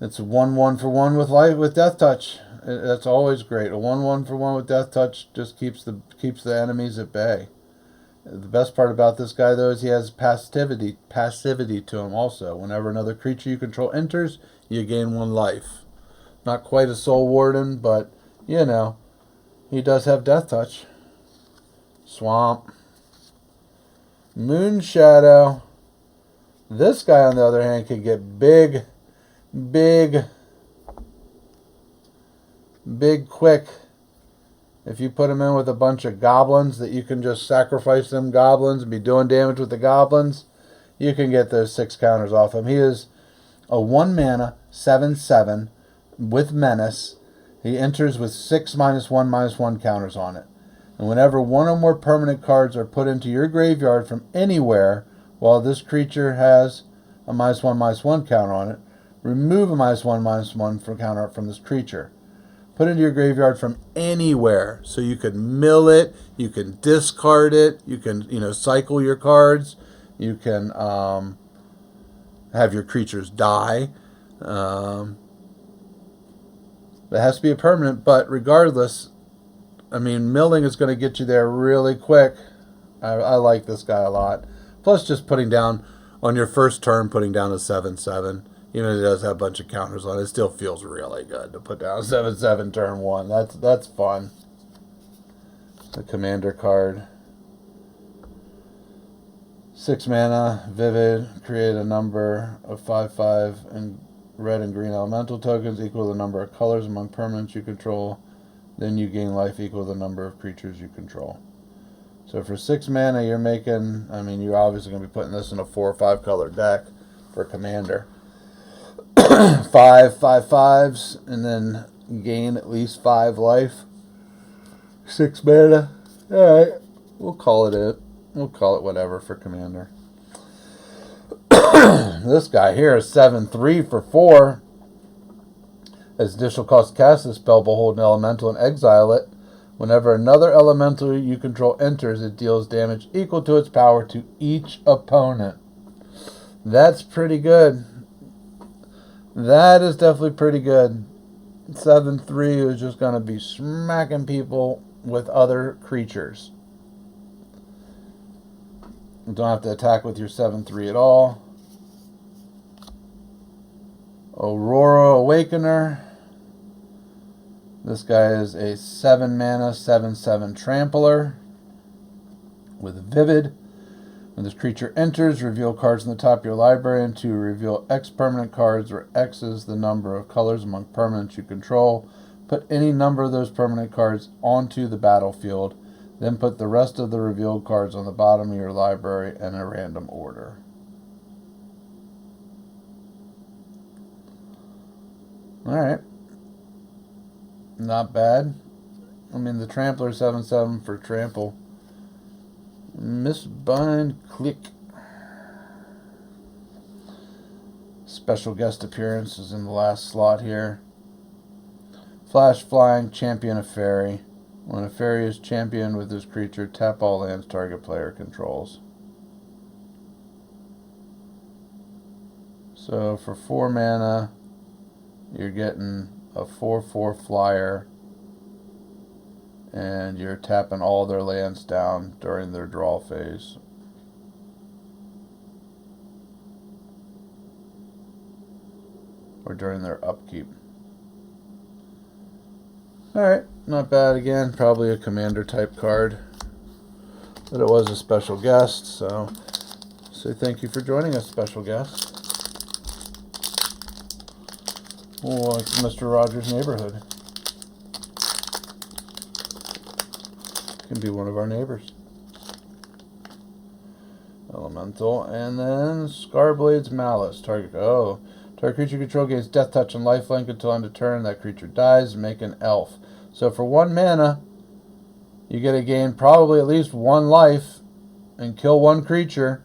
A: It's a 1/1 for 1 with Death Touch. That's always great. A 1/1 for 1 with Death Touch just keeps the enemies at bay. The best part about this guy, though, is he has passivity to him also. Whenever another creature you control enters, you gain 1 life. Not quite a Soul Warden, but, you know, he does have Death Touch. Swamp. Moonshadow. This guy, on the other hand, can get big quick. If you put him in with a bunch of goblins that you can just sacrifice them goblins and be doing damage with the goblins, you can get those 6 counters off him. He is a 1 mana, 7/7 with Menace. He enters with 6 -1/-1 counters on it. And whenever 1 or more permanent cards are put into your graveyard from anywhere, while this creature has a -1/-1 counter on it, remove a -1/-1 counter from this creature. Put it into your graveyard from anywhere. So you can mill it, you can discard it, you can, cycle your cards, you can have your creatures die. It has to be a permanent, but regardless, milling is going to get you there really quick. I like this guy a lot. Plus, just putting down, on your first turn, putting down a 7/7. Even if it does have a bunch of counters on it, it still feels really good to put down a 7/7 turn 1. That's fun. The commander card. 6 mana, Vivid. Create a number of 5/5 and red and green elemental tokens equal to the number of colors among permanents you control. Then you gain life equal to the number of creatures you control. So for 6 mana, you're making, you're obviously going to be putting this in a 4 or 5 color deck for commander. five fives, and then gain at least 5 life. 6 mana. Alright. We'll call it it. We'll call it whatever for commander. This guy here is 7/3 for 4. As additional cost to cast this spell, behold an elemental and exile it. Whenever another elemental you control enters, it deals damage equal to its power to each opponent. That's pretty good. That is definitely pretty good. 7/3 is just going to be smacking people with other creatures. You don't have to attack with your 7/3 at all. Aurora Awakener. This guy is a 7 mana, 7/7 trampler with Vivid. When this creature enters, reveal cards on the top of your library, and to reveal X permanent cards, where X is the number of colors among permanents you control. Put any number of those permanent cards onto the battlefield, then put the rest of the revealed cards on the bottom of your library in a random order. Alright. Not bad. I mean, the Trampler 7/7 for Trample. Misbind Click. Special guest appearance is in the last slot here. Flash Flying, champion a fairy. When a fairy is championed with this creature, tap all lands target player controls. So for 4 mana, you're getting a 4/4 flyer, and you're tapping all their lands down during their draw phase. Or during their upkeep. Alright, not bad again. Probably a commander type card. But it was a special guest, so say thank you for joining us, special guest. Oh, it's Mr. Rogers' Neighborhood. Can be one of our neighbors. Elemental, and then Scarblade's Malice. Target creature control gains Death Touch and Lifelink until end of turn. That creature dies. Make an elf. So for 1 mana, you get to gain probably at least 1 life and kill 1 creature,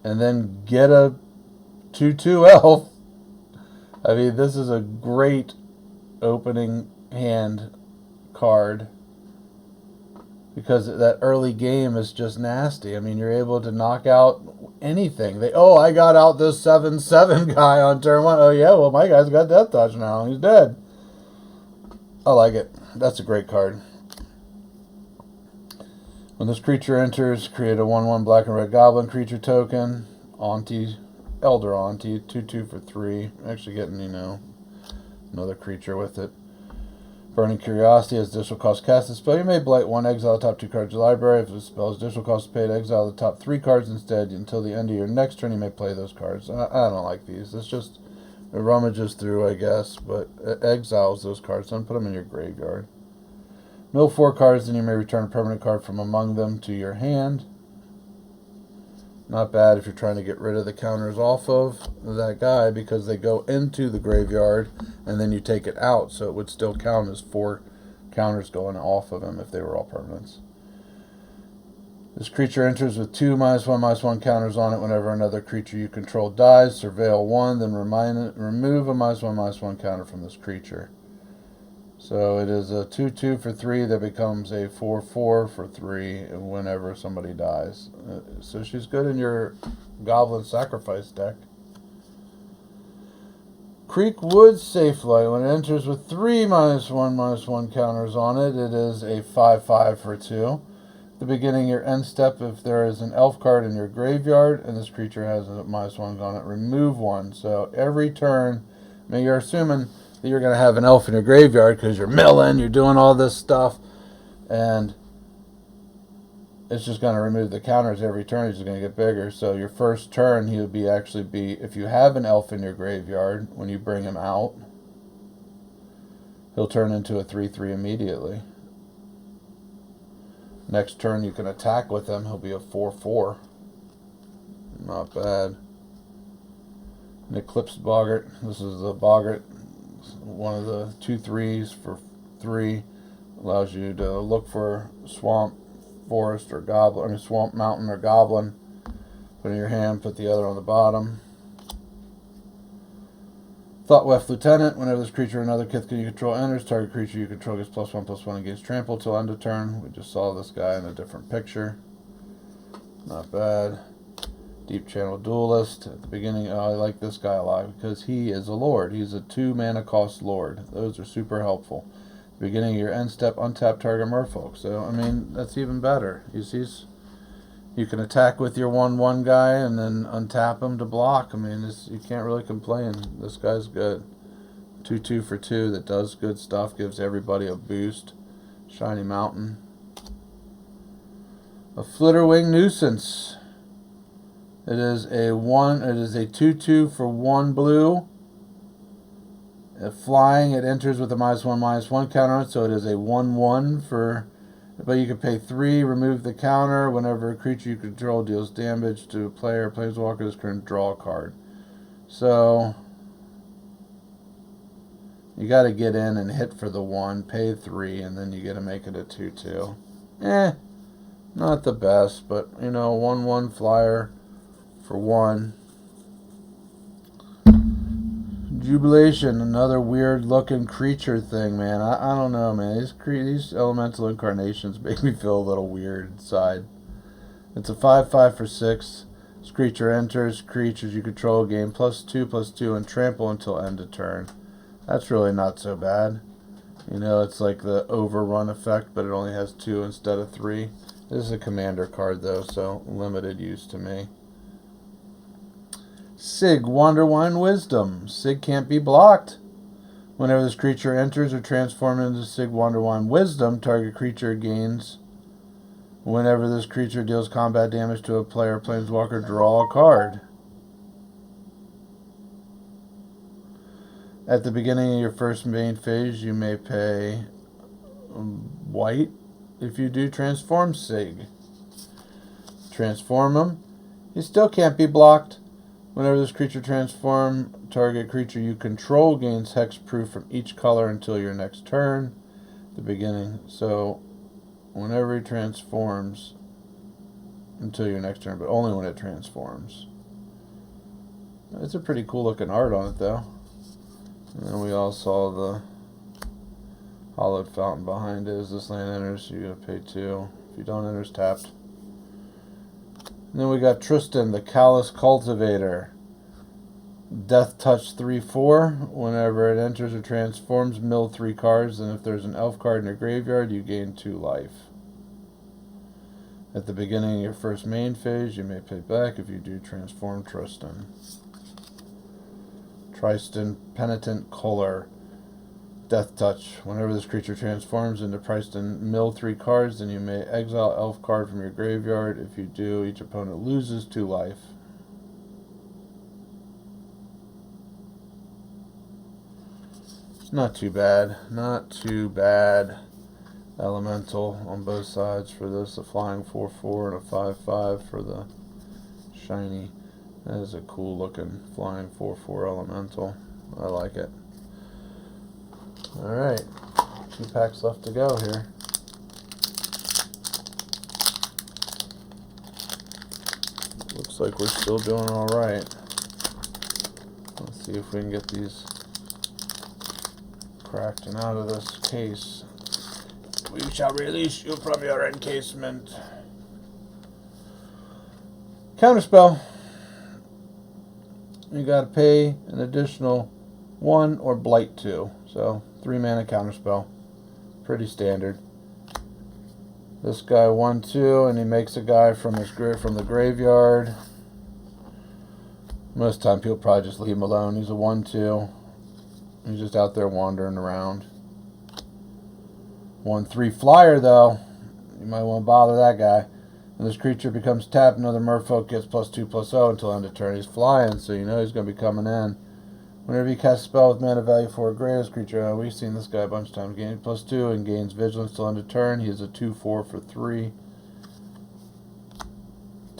A: and then get a 2/2 elf. I mean, this is a great opening hand card, because that early game is just nasty. I mean, you're able to knock out anything. I got out this 7/7 guy on turn 1. Oh yeah, well my guy's got Death Touch now. He's dead. I like it. That's a great card. When this creature enters, create a 1/1 black and red goblin creature token. Auntie, Elder Auntie, 2/2 for 3. Actually getting, another creature with it. Burning Curiosity has additional cost cast the spell. You may blight 1, exile the top 2 cards of your library. If the spell has additional cost paid, exile the top 3 cards instead. Until the end of your next turn, you may play those cards. I don't like these. It's just, it rummages through, I guess, but it exiles those cards. Don't put them in your graveyard. Mill 4 cards, then you may return a permanent card from among them to your hand. Not bad if you're trying to get rid of the counters off of that guy, because they go into the graveyard and then you take it out, so it would still count as 4 counters going off of him if they were all permanents. This creature enters with 2 -1/-1 counters on it whenever another creature you control dies. Surveil 1, then remove a -1/-1 counter from this creature. So it is a 2/2 for 3 that becomes a 4/4 for 3 whenever somebody dies. So she's good in your Goblin Sacrifice deck. Creekwood Safelight. When it enters with 3 -1/-1 counters on it, it is a 5/5 for 2. At the beginning of your end step, if there is an elf card in your graveyard and this creature has a -1 on it, remove 1. So every turn, you're assuming that you're going to have an elf in your graveyard because you're milling, you're doing all this stuff, and it's just going to remove the counters every turn. He's just going to get bigger. So your first turn, he'll actually be, if you have an elf in your graveyard, when you bring him out, he'll turn into a 3/3 immediately. Next turn you can attack with him, he'll be a 4/4. Not bad. An Eclipsed Boggart. This is the Boggart, one of the 2/3s for 3. Allows you to look for swamp, forest, or goblin. I mean, swamp, mountain, or goblin. Put it in your hand. Put the other on the bottom. Thoughtweft Lieutenant. Whenever this creature or another Kith you control enters, target creature you control gets +1/+1 against trample till end of turn. We just saw this guy in a different picture. Not bad. Deep Channel Duelist. At the beginning, I like this guy a lot because he is a lord. He's a 2 mana cost lord. Those are super helpful. At the beginning of your end step, untap target merfolk. So, I mean, that's even better. You can attack with your 1/1 guy and then untap him to block. I mean, you can't really complain. This guy's good. 2/2 for 2 that does good stuff. Gives everybody a boost. Shiny Mountain. A Flitterwing Nuisance. It is a 2/2 for 1 blue. Flying, it enters with a -1/-1 counter on it, so it is a 1/1 for. But you can pay 3, remove the counter. Whenever a creature you control deals damage to a player or planeswalker this turn, draw a card. So you got to get in and hit for the 1, pay 3, and then you get to make it a 2/2. Not the best, but you know, 1/1 flyer for 1. Jubilation, another weird looking creature thing, man. I don't know, man. These elemental incarnations make me feel a little weird inside. It's a 5/5 for 6. This creature enters, creatures you control gain +2/+2 and trample until end of turn. That's really not so bad. You know, it's like the overrun effect, but it only has 2 instead of 3. This is a commander card, though, so limited use to me. Sig, Wanderwine Wisdom. Sig can't be blocked. Whenever this creature enters or transforms into Sig, Wanderwine Wisdom, target creature gains. Whenever this creature deals combat damage to a player or planeswalker, draw a card. At the beginning of your first main phase, you may pay white if you do transform Sig. Transform him. He still can't be blocked. Whenever this creature transforms, target creature you control gains hexproof from each color until your next turn. The beginning. So, whenever he transforms, until your next turn, but only when it transforms. It's a pretty cool looking art on it, though. And then we all saw the hollowed fountain behind it. As this land enters, you gotta pay 2. If you don't enter, it's tapped. And then we got Tristan, the Callous Cultivator. Death Touch 3/4. Whenever it enters or transforms, mill 3 cards, and if there's an elf card in your graveyard, you gain 2 life. At the beginning of your first main phase, you may pay back if you do transform Tristan. Tristan, Penitent Color. Death Touch. Whenever this creature transforms into Tristan, mill 3 cards, then you may exile elf card from your graveyard. If you do, each opponent loses 2 life. It's not too bad. Not too bad. Elemental on both sides for this. A flying 4/4 and a 5/5 for the shiny. That is a cool looking flying 4/4 elemental. I like it. Alright, 2 packs left to go here. Looks like we're still doing alright. Let's see if we can get these cracked and out of this case. We shall release you from your encasement. Counterspell. You gotta pay an additional 1 or blight 2. So 3 mana counterspell. Pretty standard. This guy 1/2 and he makes a guy from the graveyard. Most time people probably just leave him alone. He's a 1/2. He's just out there wandering around. 1/3 flyer though. You might want to bother that guy. When this creature becomes tapped, another merfolk gets +2/+0 until end of turn. He's flying, so you know he's going to be coming in. Whenever you cast a spell with mana value 4 or greater, this creature, we've seen this guy a bunch of times, gains +2 and gains vigilance till end of turn. He is a 2/4 for 3.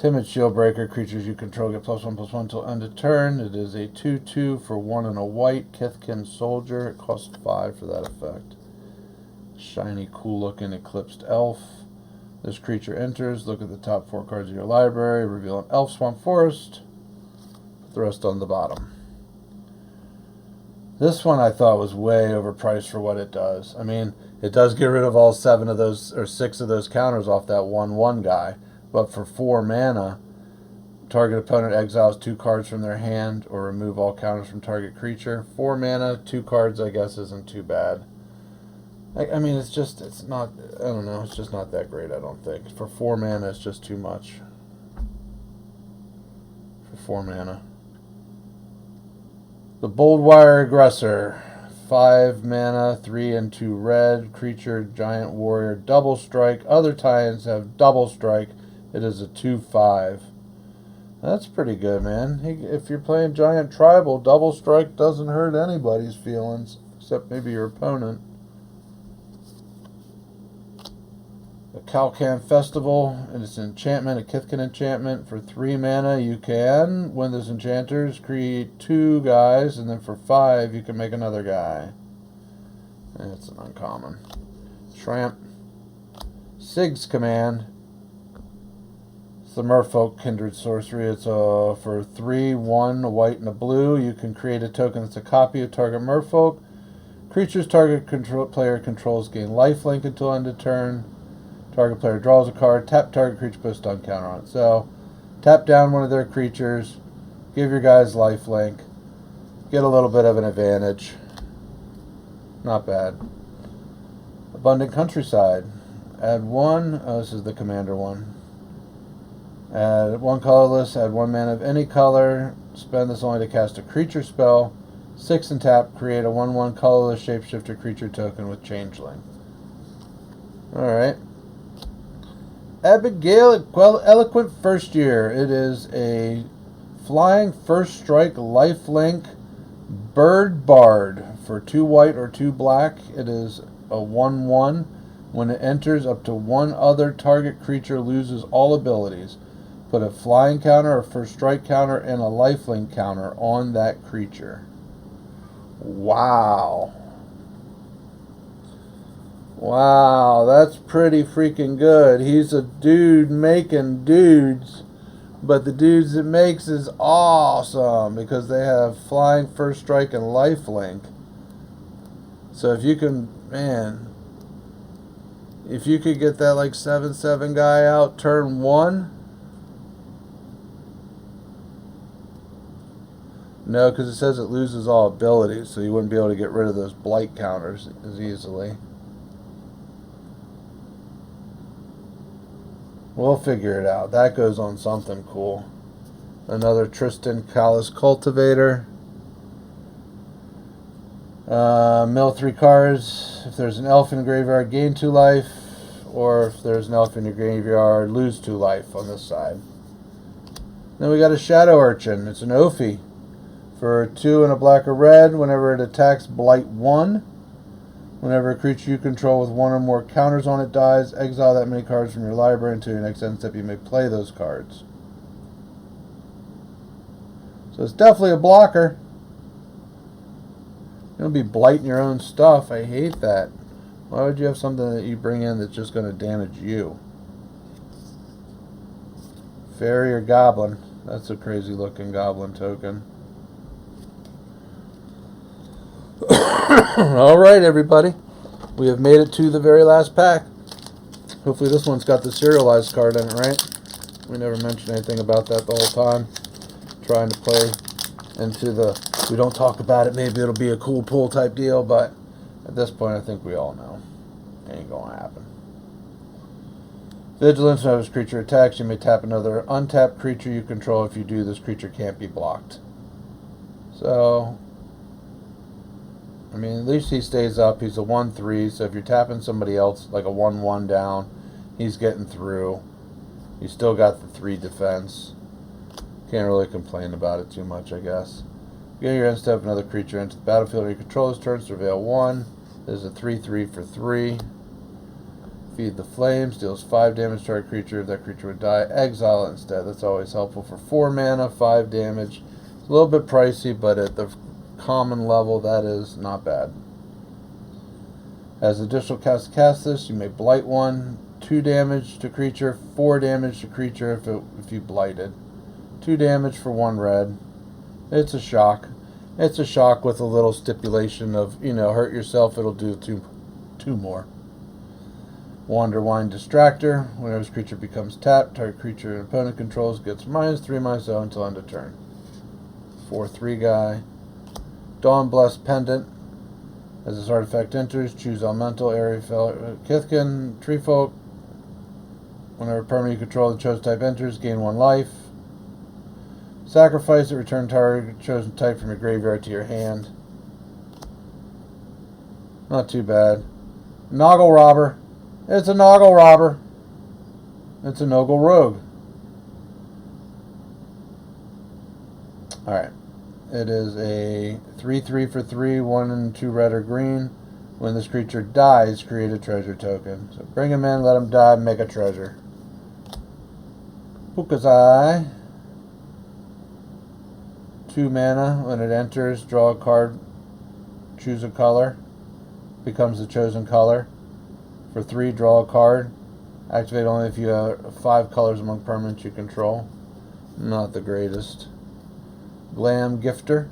A: Timid Shieldbreaker. Creatures you control get +1/+1 until end of turn. It is a 2/2 for 1 and a white. Kithkin Soldier. It costs 5 for that effect. Shiny, cool-looking Eclipsed Elf. This creature enters. Look at the top 4 cards of your library. Reveal an Elf, Swamp, Forest. Put the rest on the bottom. This one I thought was way overpriced for what it does. I mean, it does get rid of all 7 of those, or 6 of those counters off that 1/1 guy. But for 4 mana, target opponent exiles 2 cards from their hand or remove all counters from target creature. 4 mana, 2 cards, I guess, isn't too bad. I mean, it's not, I don't know, it's just not that great, I don't think. For 4 mana, it's just too much. For 4 mana. The Boldwire Aggressor. 5 mana, 3 and 2 red. Creature, Giant Warrior, double strike. Other tie-ins have double strike. It is a 2/5. That's pretty good, man. If you're playing Giant Tribal, double strike doesn't hurt anybody's feelings, except maybe your opponent. The Kalkan Festival, and it's an enchantment, a Kithkin enchantment. For 3 mana, you can, when this enchanters, create 2 guys, and then for 5, you can make another guy. It's an uncommon. Shrimp. Sig's Command. It's the Merfolk Kindred Sorcery. It's for 3, 1, a white and a blue. You can create a token that's a copy of target Merfolk. Creatures target player controls gain lifelink until end of turn. Target player draws a card. Tap target creature, put a stun counter on it. So, tap down one of their creatures. Give your guys lifelink. Get a little bit of an advantage. Not bad. Abundant Countryside. Add 1. Oh, this is the commander one. Add 1 colorless. Add 1 mana of any color. Spend this only to cast a creature spell. 6 and tap. Create a 1/1 colorless shapeshifter creature token with Changeling. Alright. Abigail Eloquent First Year. It is a flying first strike lifelink bird bard for 2 white or 2 black. It is a 1/1. When it enters, up to 1 other target creature loses all abilities. Put a flying counter, a first strike counter, and a lifelink counter on that creature. Wow. Wow, that's pretty freaking good. He's a dude making dudes, but the dudes it makes is awesome because they have flying, first strike, and lifelink. So if you can, man, if you could get that like 7/7 guy out turn 1. No, because it says it loses all abilities, so you wouldn't be able to get rid of those blight counters as easily. We'll figure it out. That goes on something cool. Another Tristan Callous Cultivator. Mill 3 cards. If there's an elf in the graveyard, gain 2 life. Or if there's an elf in your graveyard, lose 2 life on this side. Then we got a Shadow Urchin. It's an Ophi. For 2 and a black or red, whenever it attacks, blight 1. Whenever a creature you control with 1 or more counters on it dies, exile that many cards from your library until your next end step. You may play those cards. So it's definitely a blocker. You'll be blighting your own stuff. I hate that. Why would you have something that you bring in that's just going to damage you? Fairy or Goblin. That's a crazy looking Goblin token. Alright, everybody. We have made it to the very last pack. Hopefully this one's got the serialized card in it, right? We never mentioned anything about that the whole time. Trying to play into the, we don't talk about it, maybe it'll be a cool pull type deal, but at this point I think we all know. It ain't gonna happen. Vigilance. Whenever this creature attacks, you may tap another untapped creature you control. If you do, this creature can't be blocked. So, I mean, at least he stays up. He's a 1/3, so if you're tapping somebody else, like a 1/1 down, he's getting through. You still got the 3 defense. Can't really complain about it too much, I guess. Get your end step, another creature into the battlefield. Your controller's turn, surveil 1. This is a 3/3 for 3. Feed the Flames, deals 5 damage to target creature. If that creature would die, exile it instead. That's always helpful for 4 mana, 5 damage. It's a little bit pricey, but at the common level, that is not bad. As additional cast this, you may blight 1, 2 damage to creature, 4 damage to creature if you blighted. 2 damage for 1 red. It's a shock. It's a shock with a little stipulation of, hurt yourself, it'll do 2 more. Wanderwine Distractor. Whenever this creature becomes tapped, target creature an opponent controls gets -3/-0 until end of turn. 4/3 guy. Dawnblessed Pendant. As this artifact enters, choose Elemental, Area, Kithkin, Treefolk. Whenever permanent you control the chosen type enters, gain 1 life. Sacrifice it, return target chosen type from your graveyard to your hand. Not too bad. Noggle Robber. It's a Noggle Robber. It's a Noggle Rogue. Alright. It is a 3/3 for 3, 1 and 2 red or green. When this creature dies, create a treasure token. So bring him in, let him die, make a treasure. Pukazai. 2 mana. When it enters, draw a card, choose a color. Becomes the chosen color. For 3, draw a card. Activate only if you have 5 colors among permanents you control. Not the greatest. Glam Gifter.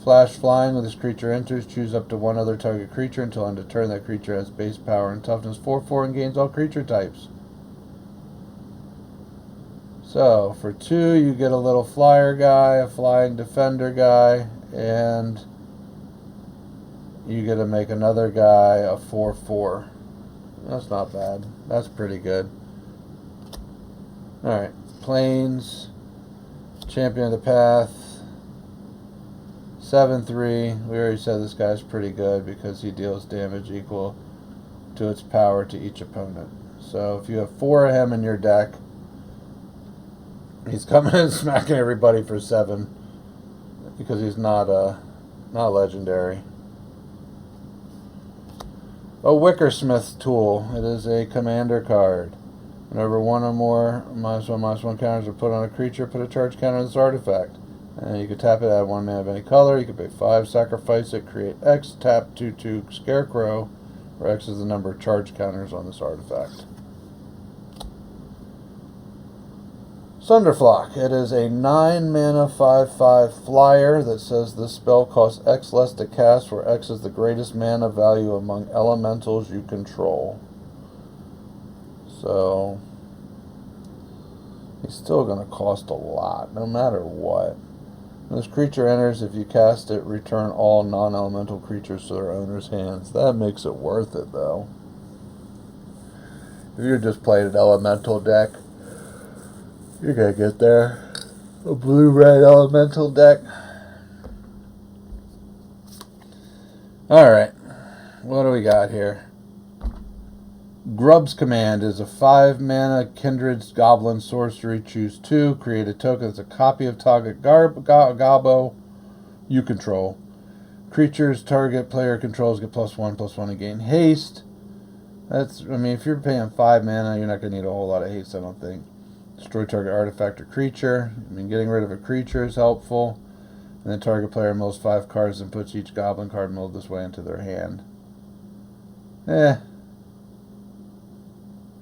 A: Flash flying. When this creature enters, choose up to 1 other target creature until end of turn. That creature has base power and toughness 4/4 and gains all creature types. So, for 2, you get a little flyer guy, a flying defender guy, and you get to make another guy a 4/4. That's not bad. That's pretty good. Alright. Plains. Champion of the Path. 7/3. We already said this guy's pretty good because he deals damage equal to its power to each opponent. So if you have 4 of him in your deck, he's coming and smacking everybody for 7 because he's not legendary. A Wickersmith Tool. It is a commander card. Whenever 1 or more -1/-1 counters are put on a creature, put a charge counter on this artifact. And you can tap it, add 1 mana of any color. You can pay 5, sacrifice it, create X, tap 2/2 Scarecrow, where X is the number of charge counters on this artifact. Sunderflock. It is a 9 mana 5/5 flyer that says this spell costs X less to cast, where X is the greatest mana value among elementals you control. So he's still going to cost a lot, no matter what. When this creature enters, if you cast it, return all non-elemental creatures to their owner's hands. That makes it worth it, though. If you're just playing an elemental deck, you're going to get there. A blue-red elemental deck. Alright. What do we got here? Grub's Command is a 5 mana Kindred's Goblin sorcery. Choose 2. Create a token that's a copy of target Gobbo you control. Creatures target player controls get +1/+1 and gain haste. If you're paying 5 mana, you're not going to need a whole lot of haste, I don't think. Destroy target artifact or creature. Getting rid of a creature is helpful. And then target player mills 5 cards and puts each goblin card milled this way into their hand.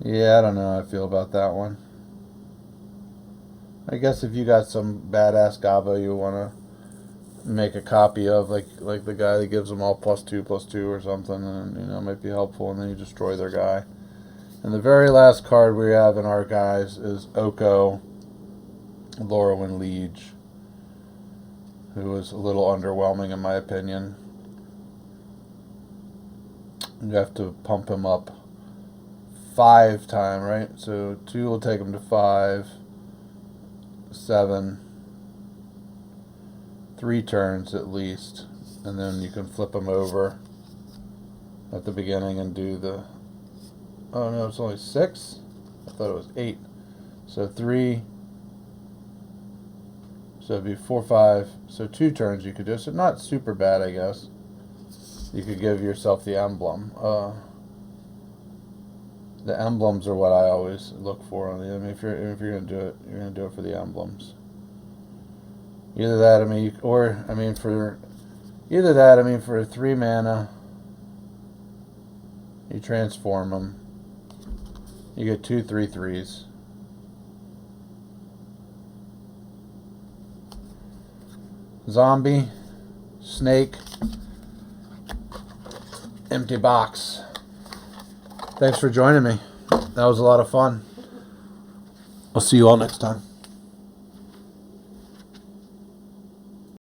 A: Yeah, I don't know how I feel about that one. I guess if you got some badass Gobbo you want to make a copy of, like the guy that gives them all +2/+2 or something, and it might be helpful, and then you destroy their guy. And the very last card we have in our guys is Oko, Lorwyn Liege, who was a little underwhelming in my opinion. You have to pump him up 5 times, right? So 2 will take him to 5, 7, 3 turns at least, and then you can flip him over at the beginning and do the. Oh no, it's only 6. I thought it was 8. So 3. So it'd be 4, 5. So 2 turns you could do. So not super bad, I guess. You could give yourself the emblem. The emblems are what I always look for on the. I mean, if you're gonna do it, you're gonna do it for the emblems. Either that, I mean, or I mean for either that, I mean for a 3 mana, you transform them. You get 2 3/3s. Zombie, snake, empty box. Thanks for joining me. That was a lot of fun. I'll see you all next time.